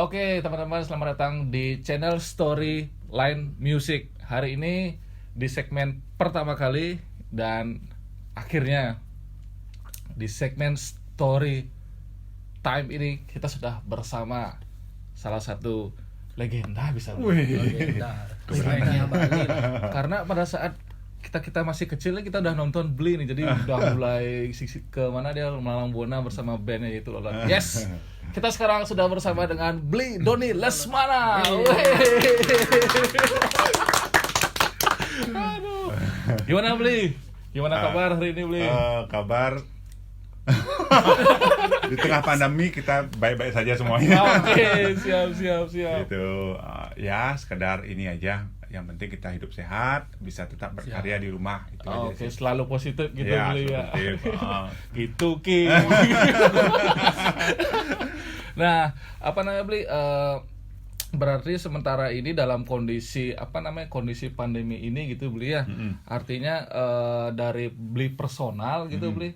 Oke, teman-teman, selamat datang di channel Storyline Music. Hari ini di segmen pertama kali dan akhirnya di segmen Story Time ini kita sudah bersama salah satu legenda bisa Legenda. Slangnya Bali. karena pada saat kita masih kecil kita udah nonton Bli nih, jadi udah mulai ke mana dia melalang buana bersama bandnya itu loh. Yes, kita sekarang sudah bersama dengan Bli Doni Lesmana. Aduh. Gimana Bli? Gimana kabar hari ini Bli? Kabar di tengah pandemi kita baik-baik saja semuanya. Oke, siap. Gitu, ya sekedar ini aja. Yang penting kita hidup sehat, bisa tetap berkarya di rumah. Itu aja Oke, sih. selalu positif gitu Ya, Bli ya. positif. Gitu Ki. Nah, apa namanya Bli? Berarti sementara ini dalam kondisi kondisi pandemi ini gitu Bli ya. Artinya dari Bli personal gitu Bli,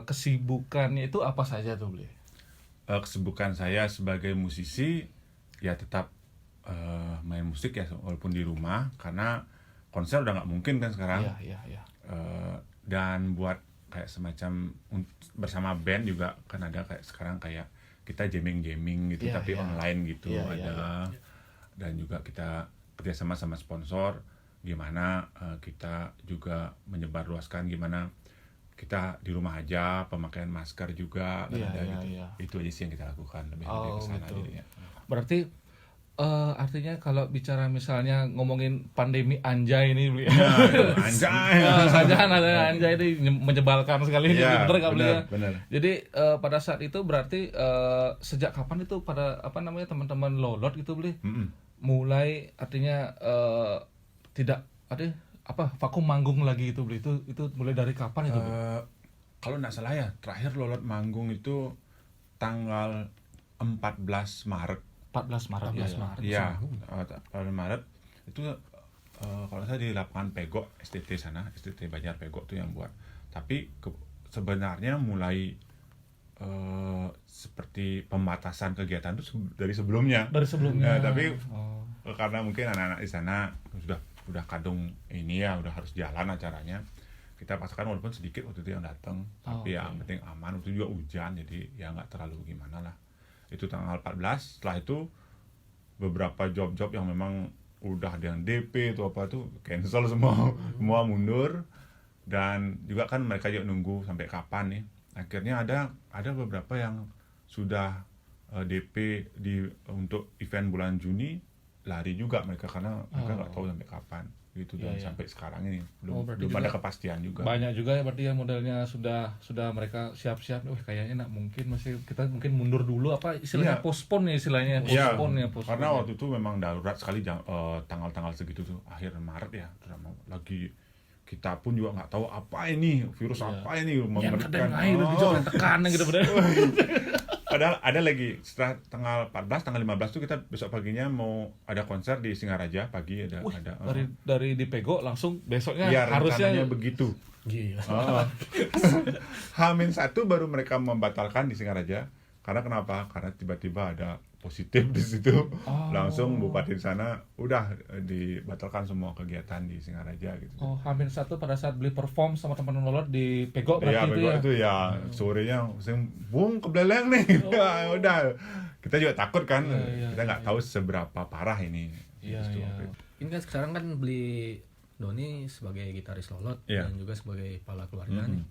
kesibukannya itu apa saja tuh Bli? Kesibukan saya sebagai musisi ya tetap main musik ya walaupun di rumah, karena konser udah nggak mungkin kan sekarang. Iya. Dan buat kayak semacam bersama band juga kan ada kayak sekarang kayak kita jamming gitu, Iya, tapi iya. online gitu Iya, ada. iya. Dan juga kita kerjasama sama sponsor, gimana kita juga menyebarluaskan gimana kita di rumah aja, pemakaian masker juga kan Iya, ada iya, gitu. iya. Itu aja sih yang kita lakukan, lebih Oh, ke sana gitu. jadinya. Berarti artinya kalau bicara misalnya ngomongin pandemi anjay ini Bli. Anjay. Saja ada anjay ini menyebalkan sekali ini, Iya, bener nggak Bli ya? bener. Jadi pada saat itu berarti sejak kapan itu pada teman-teman Lolot gitu Bli mulai artinya tidak ada vakum manggung lagi itu Bli, itu mulai dari kapan itu Bli? Kalau nggak salah ya terakhir Lolot manggung itu tanggal 14 Maret. 14 Maret 14 ya. Maret. Iya, 14 Maret itu kalau saya di lapangan Pego STT sana, STT Banjar Pego tuh yang buat. Tapi sebenarnya mulai seperti pembatasan kegiatan itu dari sebelumnya. Dari sebelumnya. Tapi Oh. karena mungkin anak-anak di sana sudah kadung ini ya, udah harus jalan acaranya. Kita paksakan walaupun sedikit waktu itu yang datang, tapi ya yang penting aman. Itu juga hujan, jadi ya nggak terlalu gimana lah. Itu tanggal 14. Setelah itu beberapa job-job yang memang udah ada yang DP itu apa tuh cancel semua, semua mundur. Dan juga kan mereka juga nunggu sampai kapan nih. Akhirnya ada beberapa yang sudah DP untuk event bulan Juni, lari juga mereka karena mereka nggak tahu sampai kapan gitu. Dan Iya. sampai sekarang ini Berarti belum juga ada kepastian juga. banyak juga ya berarti yang modelnya sudah mereka siap-siap. Kayaknya mungkin kita mungkin mundur dulu istilahnya Iya. postpone ya istilahnya. Iya, Postpone karena waktu itu memang darurat sekali tanggal-tanggal segitu tuh akhir Maret ya, lagi kita pun juga nggak tahu apa ini virus apa ini Yang kadang mengerikan. air juga tekan gitu bener. Padahal ada lagi setelah tanggal 14, tanggal 15 tuh kita besok paginya mau ada konser di Singaraja pagi ada. Dari di Pego langsung besoknya Iya, harusnya rencananya begitu. Gila. H-1 baru mereka membatalkan di Singaraja. Karena kenapa? Karena tiba-tiba ada positif di situ. Langsung bupati di sana udah dibatalkan semua kegiatan di Singaraja gitu. H-1 pada saat beli perform sama teman Lolot di Pego Iya, berarti itu ya sorenya bung kebeleng nih. Ya, udah. Kita juga takut kan. Kita nggak tahu seberapa parah ini. Iya, Gitu. iya. Ini kan sekarang kan beli Doni sebagai gitaris Lolot Iya. dan juga sebagai kepala keluarga nih.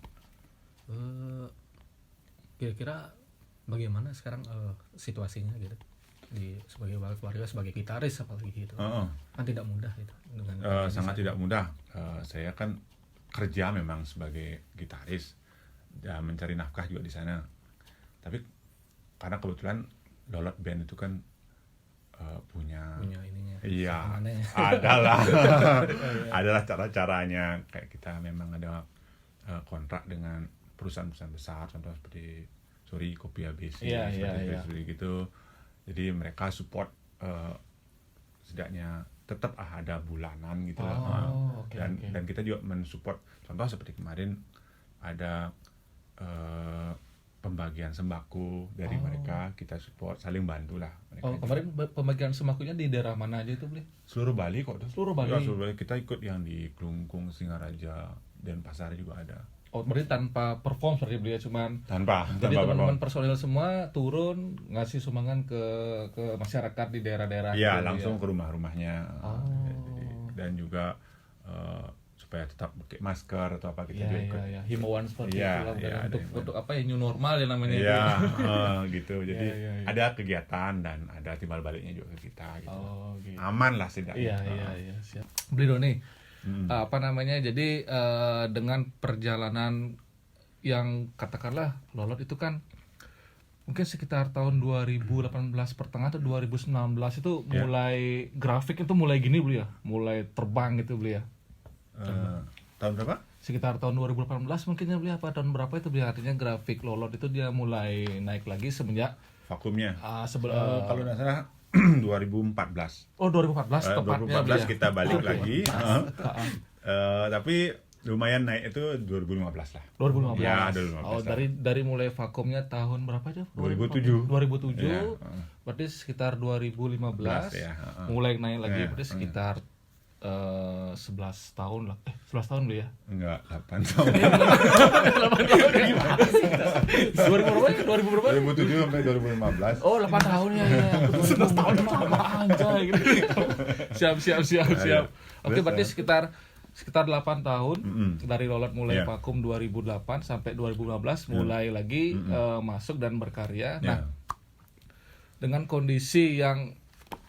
Kira-kira bagaimana sekarang situasinya gitu sebagai kepala keluarga, sebagai gitaris apalagi gitu. Kan tidak mudah itu dengan Sangat tidak mudah. Saya kan kerja memang sebagai gitaris dan mencari nafkah juga di sana. Tapi karena kebetulan Lolot Band itu kan punya ininya. Iya, samananya. adalah cara-caranya. Kayak kita memang ada kontrak dengan perusahaan-perusahaan besar, contoh seperti Kopi ABC, Iya. seperti gitu. Jadi mereka support setidaknya tetap ada bulanan gitu lah. Oke. Dan kita juga mensupport, contoh seperti kemarin ada pembagian sembako dari mereka, kita support, saling bantu lah mereka. Oh, kemarin pembagian sembakonya di daerah mana aja itu beli? Seluruh Bali kok tuh. Seluruh Bali. Ya, seluruh Bali. Kita ikut yang di Klungkung, Singaraja, dan Pasar juga ada. Oh, berarti tanpa perform seperti beli ya, cuman Tanpa jadi teman-teman apa-apa. personil semua turun ngasih sumbangan ke masyarakat di daerah-daerah. Iya, gitu, langsung ya. ke rumah-rumahnya. Oh. Dan juga supaya tetap pakai masker atau apa kita Iya, juga iya, ikut. iya. Himbauan seperti Iya, itu lah, iya, ada untuk himbauan. untuk apa ya, new normal ya namanya itu. Iya, gitu. Jadi Iya, iya. ada kegiatan dan ada timbal baliknya juga ke kita gitu. Oh, gitu. Aman lah setidaknya. Iya, siap. Beli Doni. Apa namanya? Jadi dengan perjalanan yang katakanlah Lolot itu kan mungkin sekitar tahun 2018 pertengahan atau 2019 itu Ya. mulai grafik itu mulai gini beli ya, mulai terbang gitu beli ya. Tahun berapa? Sekitar tahun 2018 mungkin ya beli, apa tahun berapa itu beli, artinya grafik Lolot itu dia mulai naik lagi semenjak Vakumnya. Kalau nggak salah 2014. oh 2014 tepatnya 2014 beli ya. kita balik lagi. Tapi lumayan naik itu 2015 lah. 2015. Ya, 2015 Oh, lah. dari mulai vakumnya tahun berapa aja? 2007. 2007. Iya, Berarti sekitar 2015 ya, mulai naik lagi, Iya, berarti sekitar 11 tahun lah. 11 tahun beli ya. Enggak, 8 tahun. 2000 berapa? 2007 sampai 2015. Oh, 8 tahun ya. 11 tahun anjay gitu. Siap. Oke, Terus, berarti sekitar 8 tahun dari Lolot mulai Iya. vakum 2008 sampai 2015 mulai lagi masuk dan berkarya. Nah, Ya. dengan kondisi yang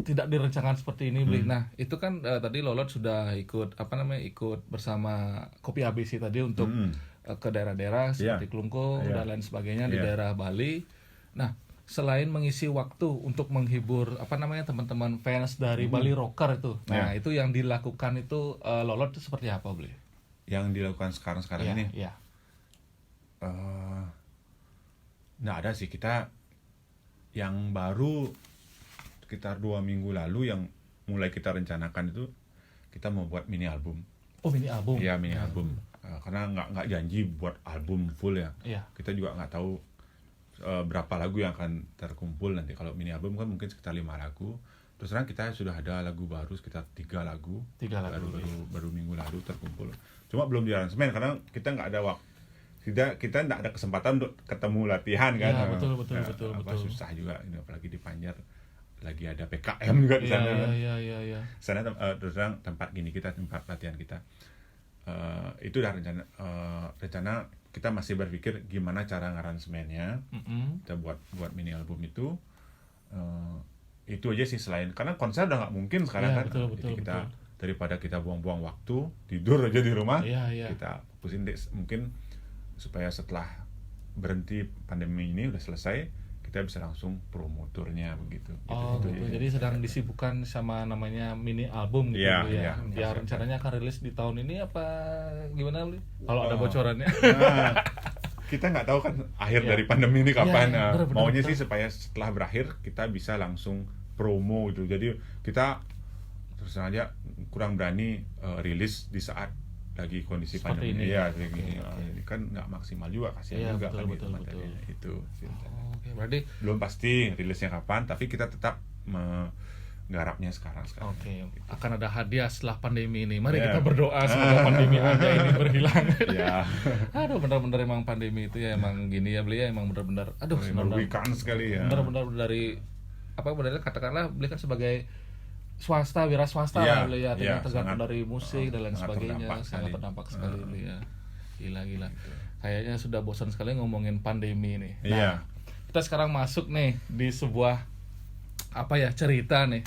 tidak direncanakan seperti ini, Bli. Nah, itu kan tadi Lolot sudah ikut bersama Kopi ABC tadi untuk ke daerah-daerah seperti Klungkung Iya. dan lain sebagainya di Iya. daerah Bali. Nah, selain mengisi waktu untuk menghibur teman-teman fans dari Bali Rocker itu. Nah, itu yang dilakukan itu Lolot itu seperti apa, Bli? Yang dilakukan sekarang Iya, ini iya. nggak ada sih, kita yang baru sekitar 2 minggu lalu yang mulai kita rencanakan itu kita mau buat mini album. Oh, mini album. Iya, mini album. Karena nggak janji buat album full ya. Iya. Kita juga nggak tahu berapa lagu yang akan terkumpul nanti. Kalau mini album kan mungkin sekitar 5 lagu. Terus terang kita sudah ada lagu baru sekitar 3 lagu. 3 lagu. Baru minggu lalu terkumpul. Cuma belum di aransemen karena kita nggak ada waktu. Kita nggak ada kesempatan untuk ketemu latihan kan. Iya, betul. Susah juga ini, apalagi di Panjar lagi ada PKM juga di sana kan. Iya. Sana terus terang tempat latihan kita. Itu udah rencana kita masih berpikir gimana cara ngaransemennya. Kita buat mini album itu aja sih, selain karena konser udah nggak mungkin sekarang kan. Jadi kita daripada kita buang-buang waktu tidur aja di rumah, kita fokusin mungkin supaya setelah berhenti pandemi ini udah selesai kita bisa langsung promo turnya begitu. Oh, gitu. Jadi sedang disibukkan sama namanya mini album gitu Iya, ya. iya. Ya rencananya akan rilis di tahun ini apa gimana, Bli? Kalau ada bocorannya. Nah, kita nggak tahu kan akhir dari pandemi ini kapan. Iya, benar, Maunya betul. sih supaya setelah berakhir kita bisa langsung promo gitu. Jadi kita terus aja kurang berani rilis di saat lagi kondisi Seperti pandemi ini. ya, ini kan nggak maksimal juga, kasihan Iya, juga kan betul. gitu materinya. Itu sih. Oke, berarti Belum pasti rilisnya kapan, tapi kita tetap menggarapnya sekarang. oke, akan ada hadiah setelah pandemi ini. Mari Iya. kita berdoa semoga pandemi ada ini berhilang. Ya, Aduh, benar-benar emang pandemi itu ya emang gini ya, Bli ya, emang benar-benar merugikan sekali ya. benar-benar dari katakanlah Bli kan sebagai swasta, wira swasta Iya, lah, Bli ya, artinya iya, tergantung sangat, dari musik dan lain sangat sebagainya, terdampak sangat sekali. terdampak sekali, Bli ya. Gila. Kayaknya sudah bosan sekali ngomongin pandemi nih. Nah, Iya. kita sekarang masuk nih di sebuah cerita nih.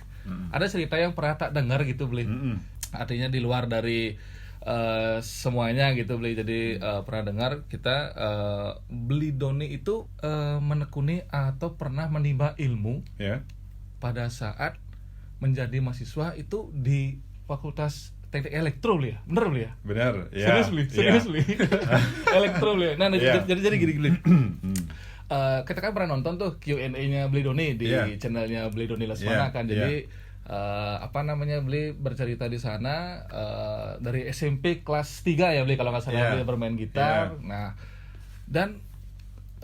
Ada cerita yang pernah tak dengar gitu, Bli. Artinya di luar dari semuanya gitu, Bli. Jadi pernah dengar kita Bli Doni itu menekuni atau pernah menimba ilmu Ya. pada saat menjadi mahasiswa itu di Fakultas Teknik Elektro, Bli ya. Bener, Bli ya? Benar, ya. Serius, Bli. Elektro, Bli. Nah, Iya. jadi gini, Bli. Kita kan pernah nonton tuh Q&A-nya Bli Doni di Iya. channelnya Bli Doni Lesmana Iya, kan. Jadi Bli bercerita di sana dari SMP kelas 3 ya, Bli, kalau nggak salah, Iya. Bli bermain gitar. Iya. Nah, dan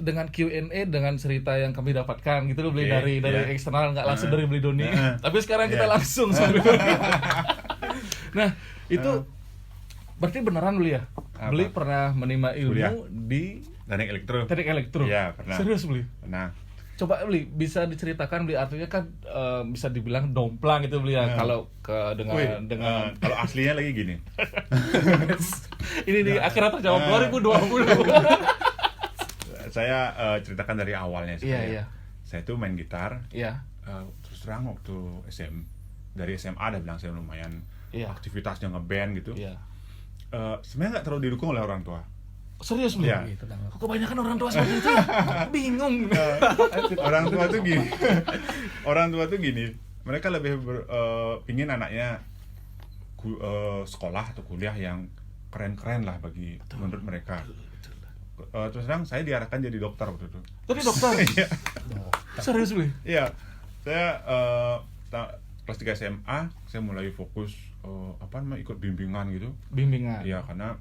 dengan Q&A dengan cerita yang kami dapatkan gitu loh, beli Oke, dari iya. eksternal, nggak langsung dari beli Doni. Tapi sekarang kita Iya. langsung sama beli Doni. Nah, itu berarti beneran beli ya? Apa? Beli pernah menimba ilmu Kuliah. di Teknik elektro. teknik elektro. Iya, pernah. Serius beli? Nah, Coba beli, bisa diceritakan beli, artinya kan bisa dibilang domplang itu beli ya, kalau ke dengan kalau aslinya lagi gini. ini di akhirnya terjawab 2020. Saya ceritakan dari awalnya Iya, sebenarnya. iya. Saya tuh main gitar. Iya. Terus terang waktu dari SMA ada bilang saya lumayan Iya. aktivitasnya ngeband gitu. Iya. Sebenarnya nggak terlalu didukung oleh orang tua. Serius beli? Iya. Gitu, tanggal. Kok kebanyakan orang tua seperti itu ya? Bingung. Orang tua tuh gini. Orang tua tuh gini. Mereka lebih pingin anaknya sekolah atau kuliah yang keren-keren lah menurut mereka. Terus terang saya diarahkan jadi dokter waktu itu. Tapi dokter. Iya. Serius beli? Iya, saya kelas 3 SMA saya mulai fokus ikut bimbingan gitu. Bimbingan. Iya, karena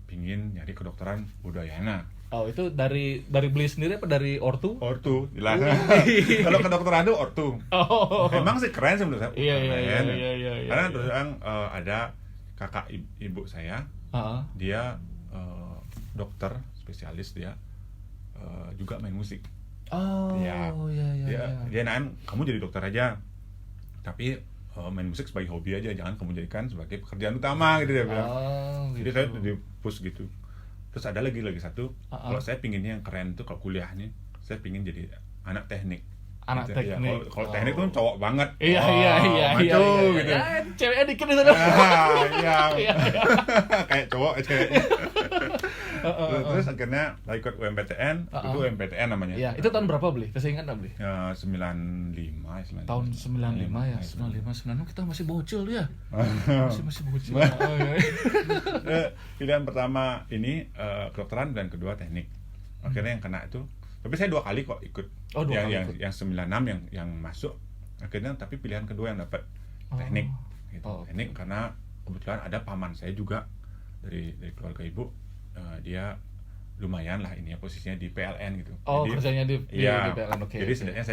pingin nyari kedokteran Udayana. Oh, itu dari beli sendiri apa dari ortu? Ortu, jelas. Kalau kedokteran itu ortu. Oh. Emang sih keren sih menurut saya. Iya, iya, iya, Keren. iya, iya, iya. Karena terus terang ada kakak ibu saya, Heeh. dia dokter spesialis, dia juga main musik. Oh, Iya. iya, iya, Dia iya. dia nahan kamu jadi dokter aja, tapi main musik sebagai hobi aja, jangan kamu jadikan sebagai pekerjaan utama gitu dia bilang. Oh, Jadi gitu. saya di push gitu. Terus ada lagi satu, kalau saya pinginnya yang keren tuh kalau kuliah nih, saya pingin jadi anak teknik. Anak Gitu, ya. teknik. Kalau teknik tuh cowok banget. Iya, Wah, iya, iya, maco iya, gitu. Ya, ceweknya dikit itu. Iya. Iya, Kayak cowok ceweknya. Terus akhirnya saya ikut UMPTN, itu UMPTN namanya. Iya, itu tahun berapa beli? Saya ingat nggak beli? 95 ya, 95. Tahun 95 ya, 95 kita masih bocil ya. Masih bocil. Oh, iya. Pilihan pertama ini kedokteran dan kedua teknik. Akhirnya yang kena itu. Tapi saya 2 kali kok ikut. Oh, 2 kali yang ikut. yang 96 yang masuk. Akhirnya tapi pilihan kedua yang dapat teknik. Gitu. Oh, Teknik karena kebetulan ada paman saya juga dari keluarga ibu. Dia lumayan lah ini ya, posisinya di PLN gitu. Oh, kerjanya di iya, PLN, oke. jadi oke. sebenarnya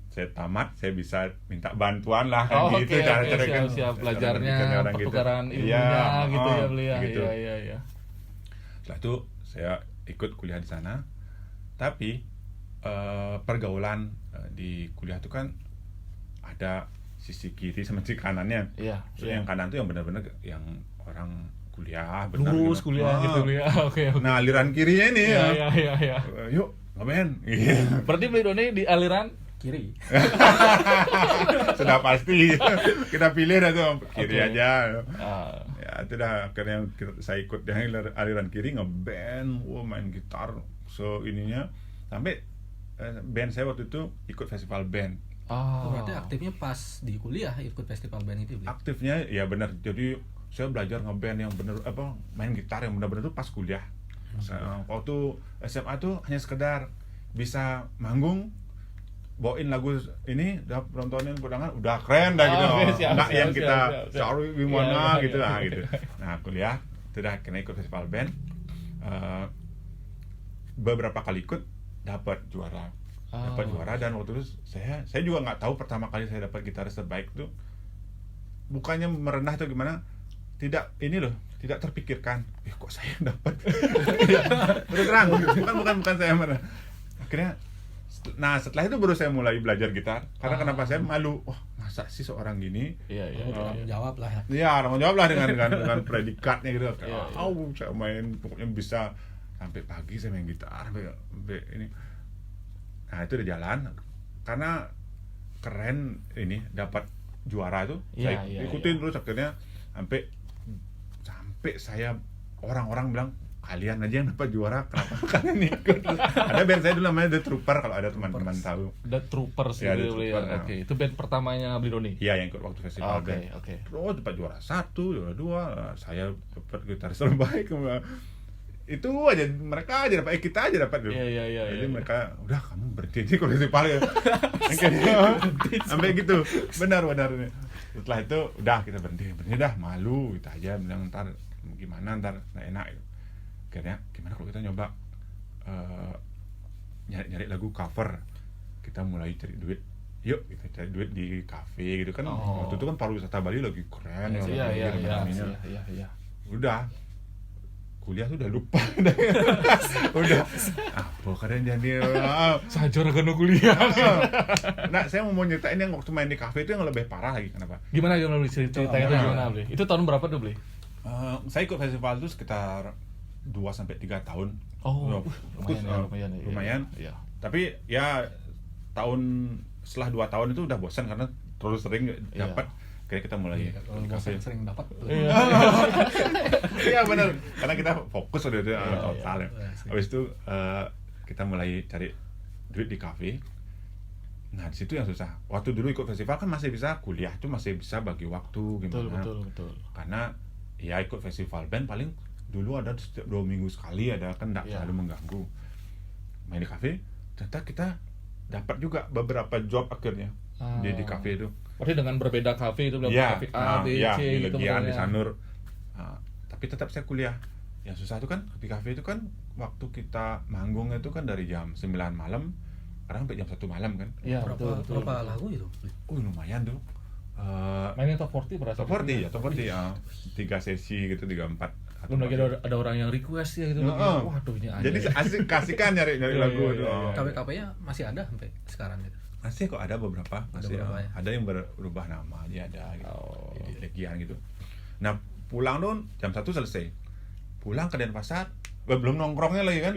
saya tamat, saya bisa minta bantuan lah kan Oh, gitu. oke, cara-cara kan. siap, belajarnya, Orang gitu. pertukaran ilmunya Iya, gitu ya beli ya. gitu. Iya. Setelah itu saya ikut kuliah di sana, tapi pergaulan di kuliah itu kan ada sisi kiri sama sisi kanannya. Iya. Maksudnya yang kanan tuh yang benar-benar yang orang kuliah benar Lurus gitu. kuliah gitu beli. Oke. Nah, aliran kirinya ini ya. Iya. Yuk, ngapain? Berarti beli Doni di aliran Kiri. Sudah pasti. Kita pilih dah tuh kiri Oke. aja. ah, Ya, itu dah akhirnya saya ikut yang aliran kiri, ngeband, main gitar ininya sampai band saya waktu itu ikut festival band. Oh, berarti aktifnya pas di kuliah ikut festival band itu, Bli? Aktifnya ya benar. Jadi saya belajar ngeband yang benar main gitar yang benar-benar tuh pas kuliah. Waktu SMA tuh hanya sekedar bisa manggung, bawain lagu ini, udah penontonin undangan, udah keren dah gitu. oke, siap, Nggak siap, yang kita siap. cari gimana Iya, gitu iya. lah gitu. Nah, kuliah itu dah kena ikut festival band. Beberapa kali ikut dapat juara. Dapat juara, dan waktu itu saya juga nggak tahu pertama kali saya dapat gitaris terbaik tuh bukannya merendah atau gimana, tidak terpikirkan kok saya dapat. Terus terang bukan saya merendah. Akhirnya setelah itu baru saya mulai belajar gitar karena kenapa saya malu, masa sih seorang gini. Iya. Jawab lah ya. Ya, orang jawab lah dengan predikatnya gitu. Iya. Saya main pokoknya bisa sampai pagi, saya main gitar sampai ini. Nah, itu udah jalan karena keren ini dapat juara itu. Iya, Saya ikutin terus akhirnya sampai saya orang-orang bilang kalian aja yang dapat juara, kenapa kalian ikut? Ada band saya dulu namanya The Trooper, kalau ada teman-teman tahu. The Troopers Ya, gitu The beli ya. Trooper, Oke, itu band pertamanya beli Doni. Iya, yang ikut waktu festival Oke, band. oke. Terus dapat juara 1, juara 2, saya dapat gitaris terbaik. Itu aja, mereka aja dapat, kita aja dapat. Iya. Jadi mereka udah, kamu berhenti aja kalau festival ya. Sampai gitu. Benar. Setelah itu udah kita berhenti dah, malu kita aja bilang ntar gimana, ntar nggak enak. Akhirnya gimana kalau kita nyoba nyari lagu cover, kita mulai cari duit, yuk kita cari duit di kafe gitu kan. Waktu itu kan pariwisata Bali lagi keren ya, Iya. udah kuliah tuh udah lupa udah apa keren jadi Saja orang kuliah. nah saya mau nyeritain yang waktu main di kafe itu yang lebih parah lagi. Kenapa? Gimana beli ceritanya tuh gimana beli? Itu tahun berapa tuh beli? Saya ikut festival itu sekitar 2-3 tahun. Lumayan. Iya. Tapi ya setelah 2 tahun itu udah bosan karena terlalu sering dapat. Kayak kita mulai Kalau sering dapat. Iya benar, karena kita fokus udah itu total ya. Habis itu kita mulai cari duit di kafe. Nah di situ yang susah. Waktu dulu ikut festival kan masih bisa kuliah tuh, masih bisa bagi waktu gimana. Betul. Karena ya ikut festival band paling dulu ada setiap 2 minggu sekali ada, kan nggak selalu mengganggu. Main di kafe, ternyata kita dapat juga beberapa job akhirnya di kafe itu. Berarti dengan berbeda kafe itu, kafe A, B, C di gitu. Legian, di Sanur. Tapi tetap saya kuliah. Yang susah itu kan di kafe itu kan waktu kita manggung itu kan dari jam 9 malam kadang sampai jam 1 malam kan. Iya, Berapa lagu itu? Lumayan tuh. Mainin top 40 berasa. Top 40 ya, top 40 ya. 3 sesi gitu, 3-4. Belum lagi ada orang yang request ya gitu. Waduh ini jadi asik kasihkan nyari lagu itu. KW-KW-nya masih ada sampai sekarang gitu. Masih kok ada beberapa, masih beberapa, ya? ada yang berubah nama aja ada gitu. Jadi Legian gitu. Nah, pulang tuh jam 1 selesai. Pulang ke Denpasar, belum nongkrongnya lagi kan.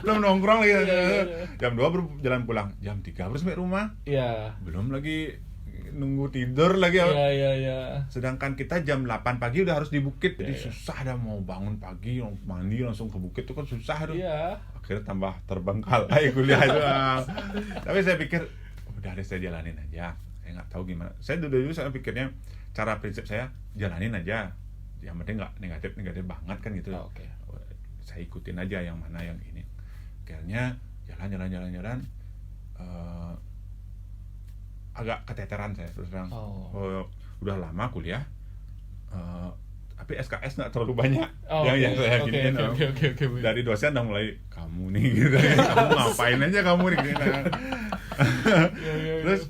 Belum nongkrong lagi. Jam 2 baru jalan pulang. Jam 3 baru sampai rumah. Iya. Belum lagi nunggu tidur lagi. Iya. Sedangkan kita jam 8 pagi udah harus di bukit. Jadi susah dah mau bangun pagi, mandi langsung ke bukit itu kan susah tuh. Iya. Akhirnya tambah terbengkalai kuliah itu. Tapi saya pikir udah deh saya jalanin aja. Saya nggak tahu gimana. Saya dulu saya pikirnya cara prinsip saya jalanin aja. Yang penting nggak negatif banget kan gitu. Oke. Saya ikutin aja yang mana yang ini. Akhirnya jalan. Agak keteteran saya terus terang. Udah lama kuliah. Tapi SKS nggak terlalu banyak yang saya giniin. Oke. Dari dosen udah mulai kamu nih gitu. Kamu ngapain aja kamu nih gitu. Terus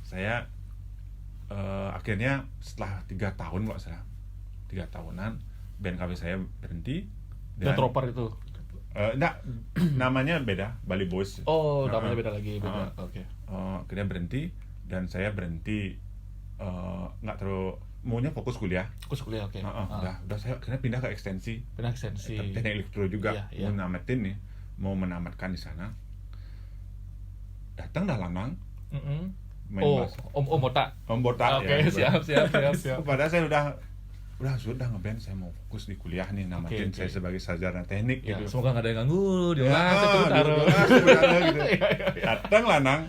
saya akhirnya setelah 3 tahun kok salah 3 tahunan band kafe saya berhenti. Dan Troper itu? Enggak, namanya beda, Bali Boys. Namanya beda lagi. Oke. Akhirnya berhenti dan saya berhenti nggak terlalu maunya fokus kuliah. Oke. Udah saya akhirnya pindah ke ekstensi. Teknik elektro juga. Mau menamatkan di sana. Datang dah Lanang. Om Botak. Oke, ya, siap. Padahal saya sudah ngeband, saya mau fokus di kuliah nih, namatin saya sebagai sarjana teknik gitu. Semoga nggak ada yang ganggu di gitu. Datang Lanang.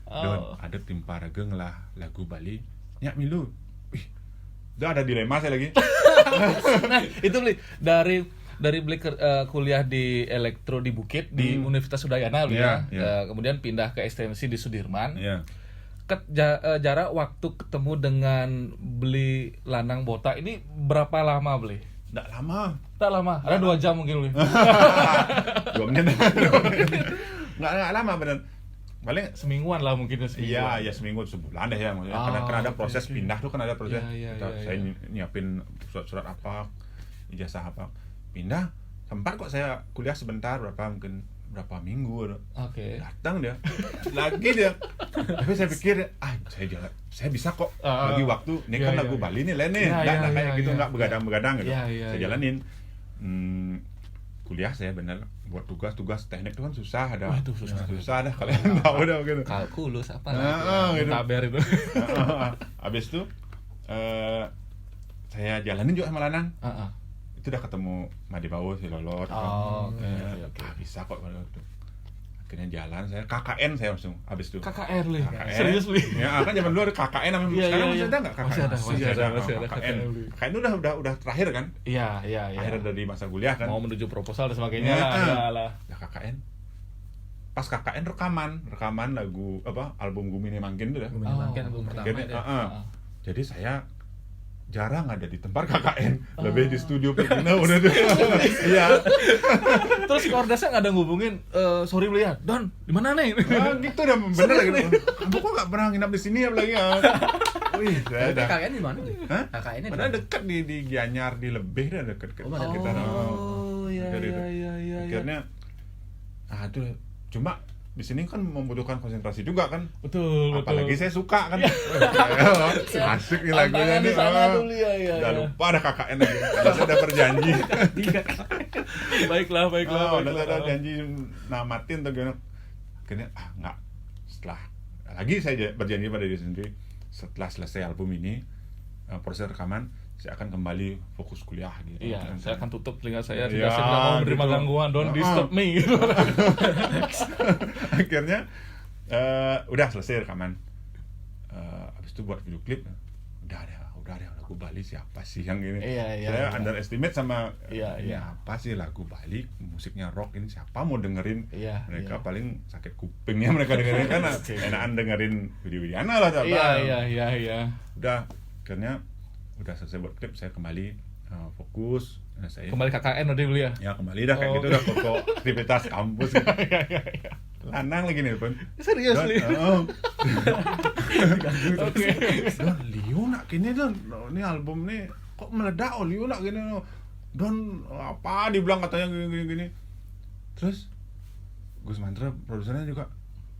Don, ada tim Parageng lah lagu Bali. Nyak milu. Udah ada dilema saya lagi. Nah, itu beli dari beli kuliah di elektro di Bukit di Universitas Udayana kemudian pindah ke ekstensi di Sudirman. Jarak waktu ketemu dengan beli Lanang Botak ini berapa lama beli? Nggak lama. Ada 2 jam mungkin beli. 2 menit. Nggak lama bener. Paling semingguan lah mungkin. Iya, seminggu sebulan deh ya maksudnya. Karena ada proses pindah tuh kan ada proses. Saya nyiapin surat-surat apa, ijazah apa. Pindah, sempat kok saya kuliah sebentar berapa minggu. Datang dia. Lagi dia. Tapi saya pikir, saya bisa kok bagi waktu. Ini kan lagu Bali nih, lain nih. Enggak kayak gitu, enggak begadang-begadang gitu. Saya jalanin. Kuliah saya bener buat tugas teknik itu kan susah ada. Itu susah dah kalian tahu dah gitu. Kalkulus apa gitu. Taber itu. Habis itu saya jalanin juga sama Lanang. Itu udah ketemu Madi Bawo si Lolot. Bisa kok kalau itu. Akhirnya jalan saya KKN saya langsung habis itu. KKN. Serius li. Ya kan zaman dulu ada KKN namanya. Sekarang masih ada enggak KKN? Masih ada KKN. KKN itu udah terakhir kan? Iya. Akhir dari masa kuliah kan. Mau menuju proposal dan sebagainya lah. Ya KKN. Pas KKN rekaman lagu album Gumine Mangkin itu ya. Gumine Mangkin album pertama itu. Jadi saya jarang ada di tempat KKN, lebih di studio Pegina udah tuh. Iya. Terus koordinasinya nggak ada ngubungin, sorry beli ya, Don, di mana nih? Gitu udah bener gitu. Kamu kok nggak pernah nginap di sini apalagi ya? Wih, saya Berarti dah. KKN di mana? Hah? KKN-nya di Padahal mana? dekat di Gianyar, di Lebih dah dekat Oh, mana kita. iya, Jadi itu. iya. Akhirnya, itu cuma di sini kan membutuhkan konsentrasi juga kan. Betul. Apalagi saya suka kan. Asik nih lagunya Tantangan di nih. sana dulu, iya. Udah lupa ada KKN lagi. Udah saya udah berjanji. Baiklah. Udah saya udah janji namatin atau gimana. Akhirnya enggak. Setelah lagi saya berjanji pada diri sendiri, setelah selesai album ini, proses rekaman, saya akan kembali fokus kuliah gitu. Iya, saya akan tutup telinga saya. Iya, Saya tidak mau menerima gitu. gangguan. Don't disturb me. Gitu. Akhirnya udah selesai rekaman. Habis itu buat video klip. Udah lagu Bali siapa sih yang ini? Iya. Saya underestimate sama Iya. ini apa sih lagu Bali, musiknya rock ini siapa mau dengerin? Iya, Mereka iya. paling sakit kupingnya mereka dengerin kan enakan dengerin Widiana lah coba. Iya. Udah akhirnya udah selesai buat klip, saya kembali fokus. Nah, saya Kembali KKN udah beli ya. ya kembali dah kayak Oh. gitu udah foto aktivitas kampus gitu. Iya. Lanang lagi nih pun. Serius Don, nih. Oke. Don, Liu nak gini Don, ini album nih kok meledak Liu nak gini Don, apa dibilang katanya gini. Terus Gus Mantra produsernya juga,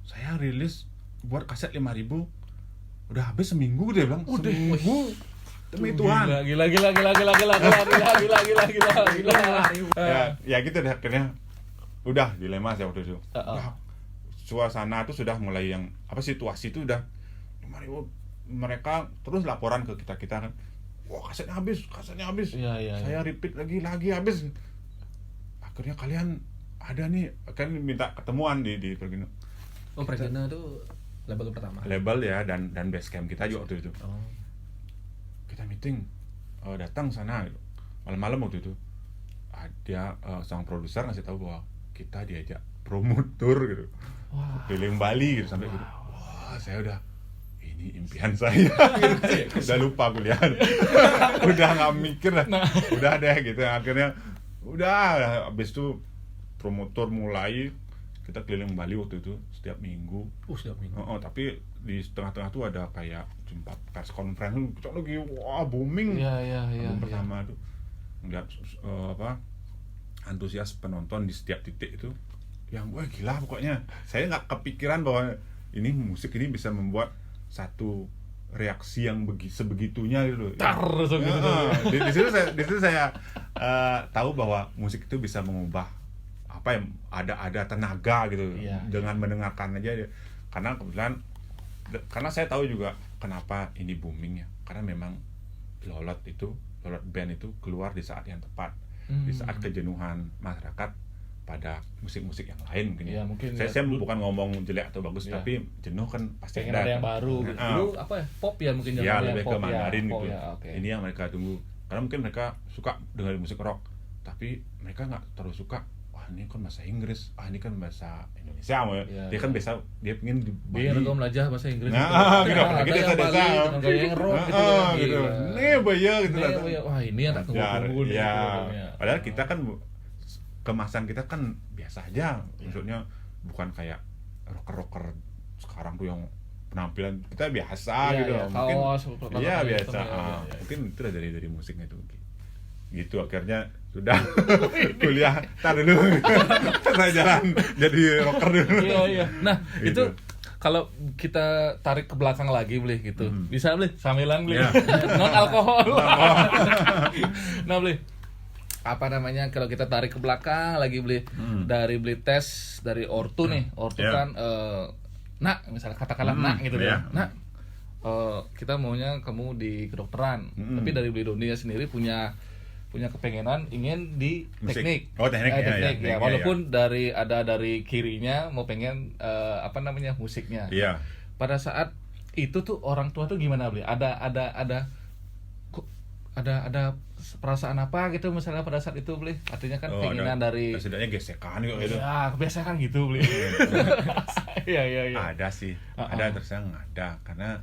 saya rilis buat kaset 5.000 udah habis seminggu dia bilang. Udah. Seminggu demi Tuhan. Gila. Ya gitu deh akhirnya udah dilema saya waktu itu. Uh-uh. Udah, suasana itu sudah mulai yang situasi itu udah 5.000, mereka terus laporan ke kita kan, wah kasetnya habis. Iya. Saya repeat lagi habis. Akhirnya kalian ada nih, kan minta ketemuan di Pergino. Oh, Pergino itu label pertama. Label ya dan base camp kita juga waktu itu. Oh. Kita meeting, datang sana gitu. Malam-malam waktu itu ada sang produser ngasih tahu bahwa kita diajak promotor gitu. Wah. Keliling Bali gitu sampai gitu. Wah, saya udah ini impian saya. Gitu. Udah lupa kuliah. Udah nggak mikir lah. Udah deh gitu. Akhirnya udah habis itu promotor mulai, kita keliling Bali waktu itu setiap minggu. Setiap minggu. Tapi di tengah-tengah tuh ada kayak jumpa pers conference, kita lagi wah booming. Iya. Album pertama tuh ngeliat antusias penonton di setiap titik itu yang wah gila pokoknya. Saya nggak kepikiran bahwa ini musik ini bisa membuat satu reaksi yang sebegitunya gitu loh. Di situ saya tahu bahwa musik itu bisa mengubah apa yang ada tenaga gitu. Iya. Dengan mendengarkan aja. Karena kebetulan karena saya tahu juga kenapa ini booming ya. Karena memang Lolot band itu keluar di saat yang tepat. Di saat kejenuhan masyarakat pada musik-musik yang lain mungkin ya. Mungkin saya bukan ngomong jelek atau bagus, tapi jenuh kan pasti pengen ada yang baru. Dulu apa ya? Pop ya mungkin ya zamannya lebih ke pop Mandarin ya. gitu. Ya, okay. Ini yang mereka tunggu. Karena mungkin mereka suka dengerin musik rock, tapi mereka nggak terlalu suka. Wah ini kan bahasa Inggris, ini kan bahasa Indonesia, dia kan biasa dia pengen di biar gue belajar bahasa Inggris. gitu, apalagi desa-desa dengan gaya yang rock gitu. Nih bayar gitu lah. Wah ini yang tak tunggu nih. Padahal kita kan kemasan kita kan biasa aja, maksudnya bukan kayak rocker sekarang tuh yang penampilan kita biasa gitu. Mungkin biasa. Mungkin itu dari musiknya itu. Gitu akhirnya sudah kuliah tar dulu. Saya jalan jadi rocker dulu. Iya. Nah, gitu. itu kalau kita tarik ke belakang lagi boleh gitu. Bisa boleh samilan boleh. Yeah. Non alkohol. Nah, boleh. Apa namanya kalau kita tarik ke belakang lagi beli dari beli tes dari ortu nih. Ortu kan nak misalnya katakanlah nak gitu ya. Nak kita maunya kamu di kedokteran. Tapi dari beli dunia sendiri punya kepengenan ingin di teknik. Teknik ya. Walaupun dari kirinya mau pengen musiknya. Iya. Pada saat itu tuh orang tua tuh gimana beli? Ada perasaan apa gitu misalnya pada saat itu beli? Artinya kan keinginan dari setidaknya gesekan gitu. Ya, kebiasaan gitu beli. Iya. Ada sih. Ada terus yang ada karena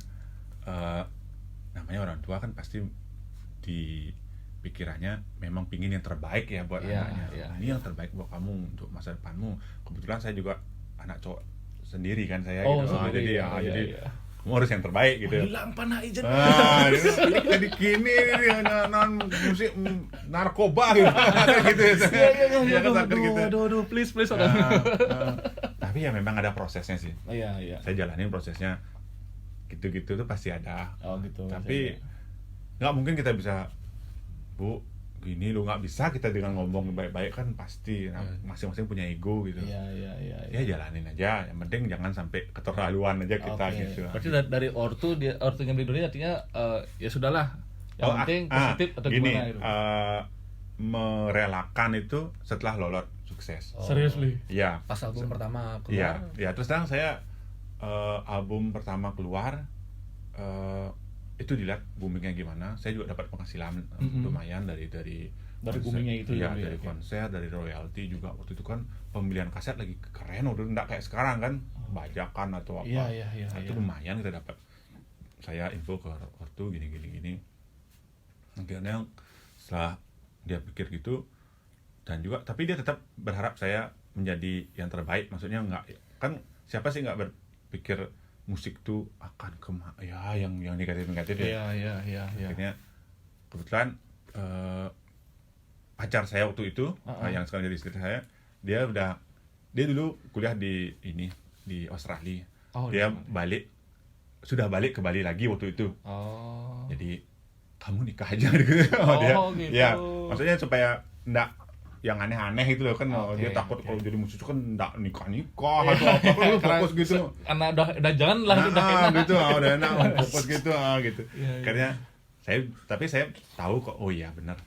namanya orang tua kan pasti di pikirannya memang pingin yang terbaik ya buat Iya, anaknya. iya. Ini yang terbaik buat kamu untuk masa depanmu. Kebetulan saya juga anak cowok sendiri kan saya Oh, gitu. sendiri, Jadi iya, jadi iya. kamu harus yang terbaik gitu. Hilang panah ijen. Jadi gini non musik narkoba gitu. Gitu ya. Iya, gitu. aduh, please. Tapi ya memang ada prosesnya sih. Iya. Saya jalanin prosesnya. Gitu-gitu tuh pasti ada. Oh gitu. Tapi nggak mungkin kita bisa, Bu, gini lu nggak bisa kita dengan ngomong baik-baik kan pasti. Nah, masing-masing punya ego gitu. Iya. Ya jalanin aja. Yang penting jangan sampai keterlaluan aja kita Oke. gitu. Berarti dari ortunya beli dunia artinya ya sudahlah. Yang penting positif atau gini, gimana gitu. merelakan itu setelah Lolot sukses. Serius Li? Iya. Pas album pertama Iya, keluar. ya terus terang saya album pertama keluar itu dilihat boomingnya gimana. Saya juga dapat penghasilan lumayan dari boomingnya itu ya, ya, dari oke. konser, dari royalti juga. Waktu itu kan pemilihan kaset lagi keren, udah enggak kayak sekarang kan bajakan atau apa. Iya. Nah, itu lumayan kita dapat. Saya info ke ortu gini. Akhirnya setelah dia pikir gitu, dan juga tapi dia tetap berharap saya menjadi yang terbaik. Maksudnya enggak kan, siapa sih enggak berpikir musik tuh akan yang negatif ya. Iya. Akhirnya kebetulan pacar saya waktu itu yang sekarang jadi istri saya, dia dulu kuliah di Australia. Oh, Dia sudah balik ke Bali lagi waktu itu. Oh. Jadi kamu nikah aja gitu. Gitu. Ya, maksudnya supaya enggak yang aneh-aneh itu loh kan. Oke, Dia takut oke. kalau jadi musisi kan enggak nikah atau apa lu fokus gitu. Karena udah jangan lah, udah enak. Gitu, udah enak fokus gitu gitu. Iya. Akhirnya saya tahu kok, oh iya benar.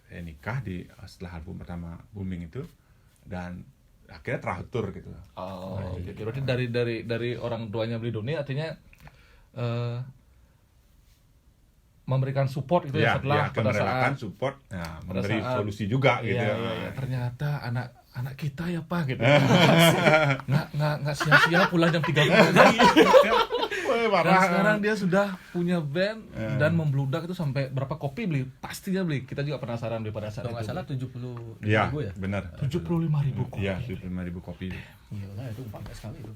Saya nikah setelah album pertama booming itu, dan akhirnya teratur gitu. Oh, gitu. Berarti dari orang tuanya beli dunia artinya memberikan support gitu ya setelah pada merelakan saat support, pada memberi saat- solusi juga gitu. Iya. Ternyata anak kita ya Pak gitu. nggak sia-sia pulang jam 3 pagi. Wah, Dan parah. sekarang dia sudah punya band dan membludak itu sampai berapa kopi beli? Pastinya beli. Kita juga penasaran beli pada saat Kalau nggak itu. salah 70 Iya, ribu ya. benar. 75.000 kopi. Iya, 75.000 kopi. Gila itu banyak sekali itu.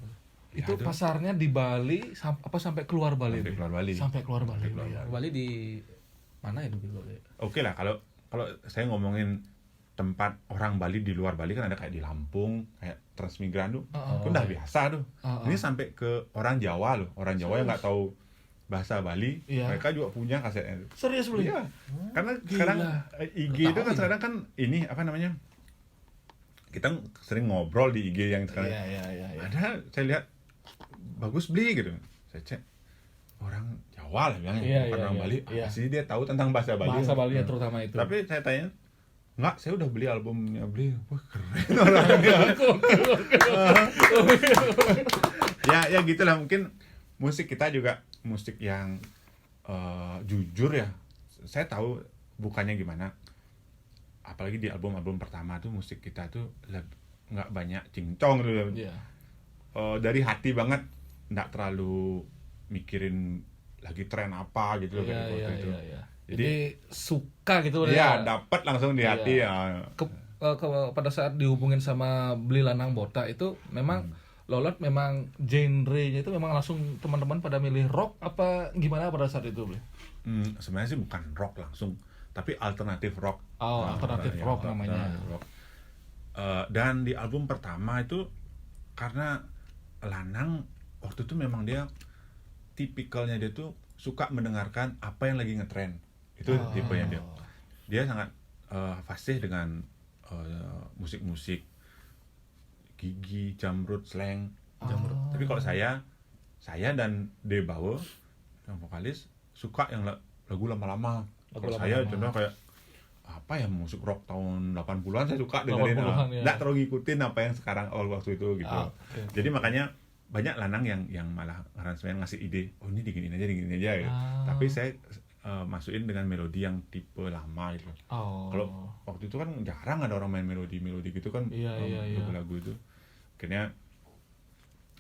Itu Ya, pasarnya di Bali sampai keluar Bali? Sampai Bi? keluar Bali. Sampai keluar Bali. Ya. Bali di mana itu dulu ya? Oke lah, kalau saya ngomongin tempat orang Bali di luar Bali kan ada kayak di Lampung, kayak Transmigran tuh, itu udah biasa tuh. Ini sampai ke orang Jawa loh, orang Jawa yang nggak tahu bahasa Bali, Iya. mereka juga punya kasetnya. Serius beli? Iya, karena Gila. sekarang IG itu kan sekarang kan ini apa namanya? Kita sering ngobrol di IG yang sekarang. Iya. Ada saya lihat bagus beli gitu. Saya cek orang Jawa lah bilangnya, Iya, bukan iya, orang iya. Bali. Iya. Pasti dia tahu tentang bahasa Bali. Bahasa Bali ya terutama itu. Tapi saya tanya, enggak, saya udah beli albumnya beli. Wah, keren orangnya. Ya gitulah, mungkin musik kita juga musik yang jujur ya. Saya tahu bukannya gimana. Apalagi di album-album pertama tuh musik kita tuh nggak banyak cincong gitu. Iya. Dari hati banget, nggak terlalu mikirin lagi tren apa gitu loh kayak waktu itu. Iya. Jadi suka gitu Iya, dapat langsung di hati Iya. ya. Pada saat dihubungin sama Beli Lanang Bota itu memang Lolot memang genre-nya itu memang langsung teman-teman pada milih rock apa gimana pada saat itu, Beli? Sebenarnya sih bukan rock langsung, tapi alternatif rock. Oh, alternatif Ya, rock namanya. alternatif rock. Dan di album pertama itu karena Lanang waktu itu memang dia tipikalnya dia tuh suka mendengarkan apa yang lagi ngetren. Itu tipenya dia. Dia sangat fasih dengan musik-musik Gigi, Jamrud, Slang. Tapi kalau saya dan Debawo yang vokalis suka yang lagu lama-lama. Kalau saya contoh kayak apa ya, musik rock tahun 80-an saya suka dengerin. 80-an, ya. Nggak terlalu ngikutin apa yang sekarang waktu itu gitu. Okay. Jadi makanya banyak Lanang yang malah aransemen ngasih ide, oh ini diginiin aja gitu. Tapi saya masukin dengan melodi yang tipe lama gitu. Kalau waktu itu kan jarang ada orang main melodi gitu kan. Iya. Lagu-lagu itu akhirnya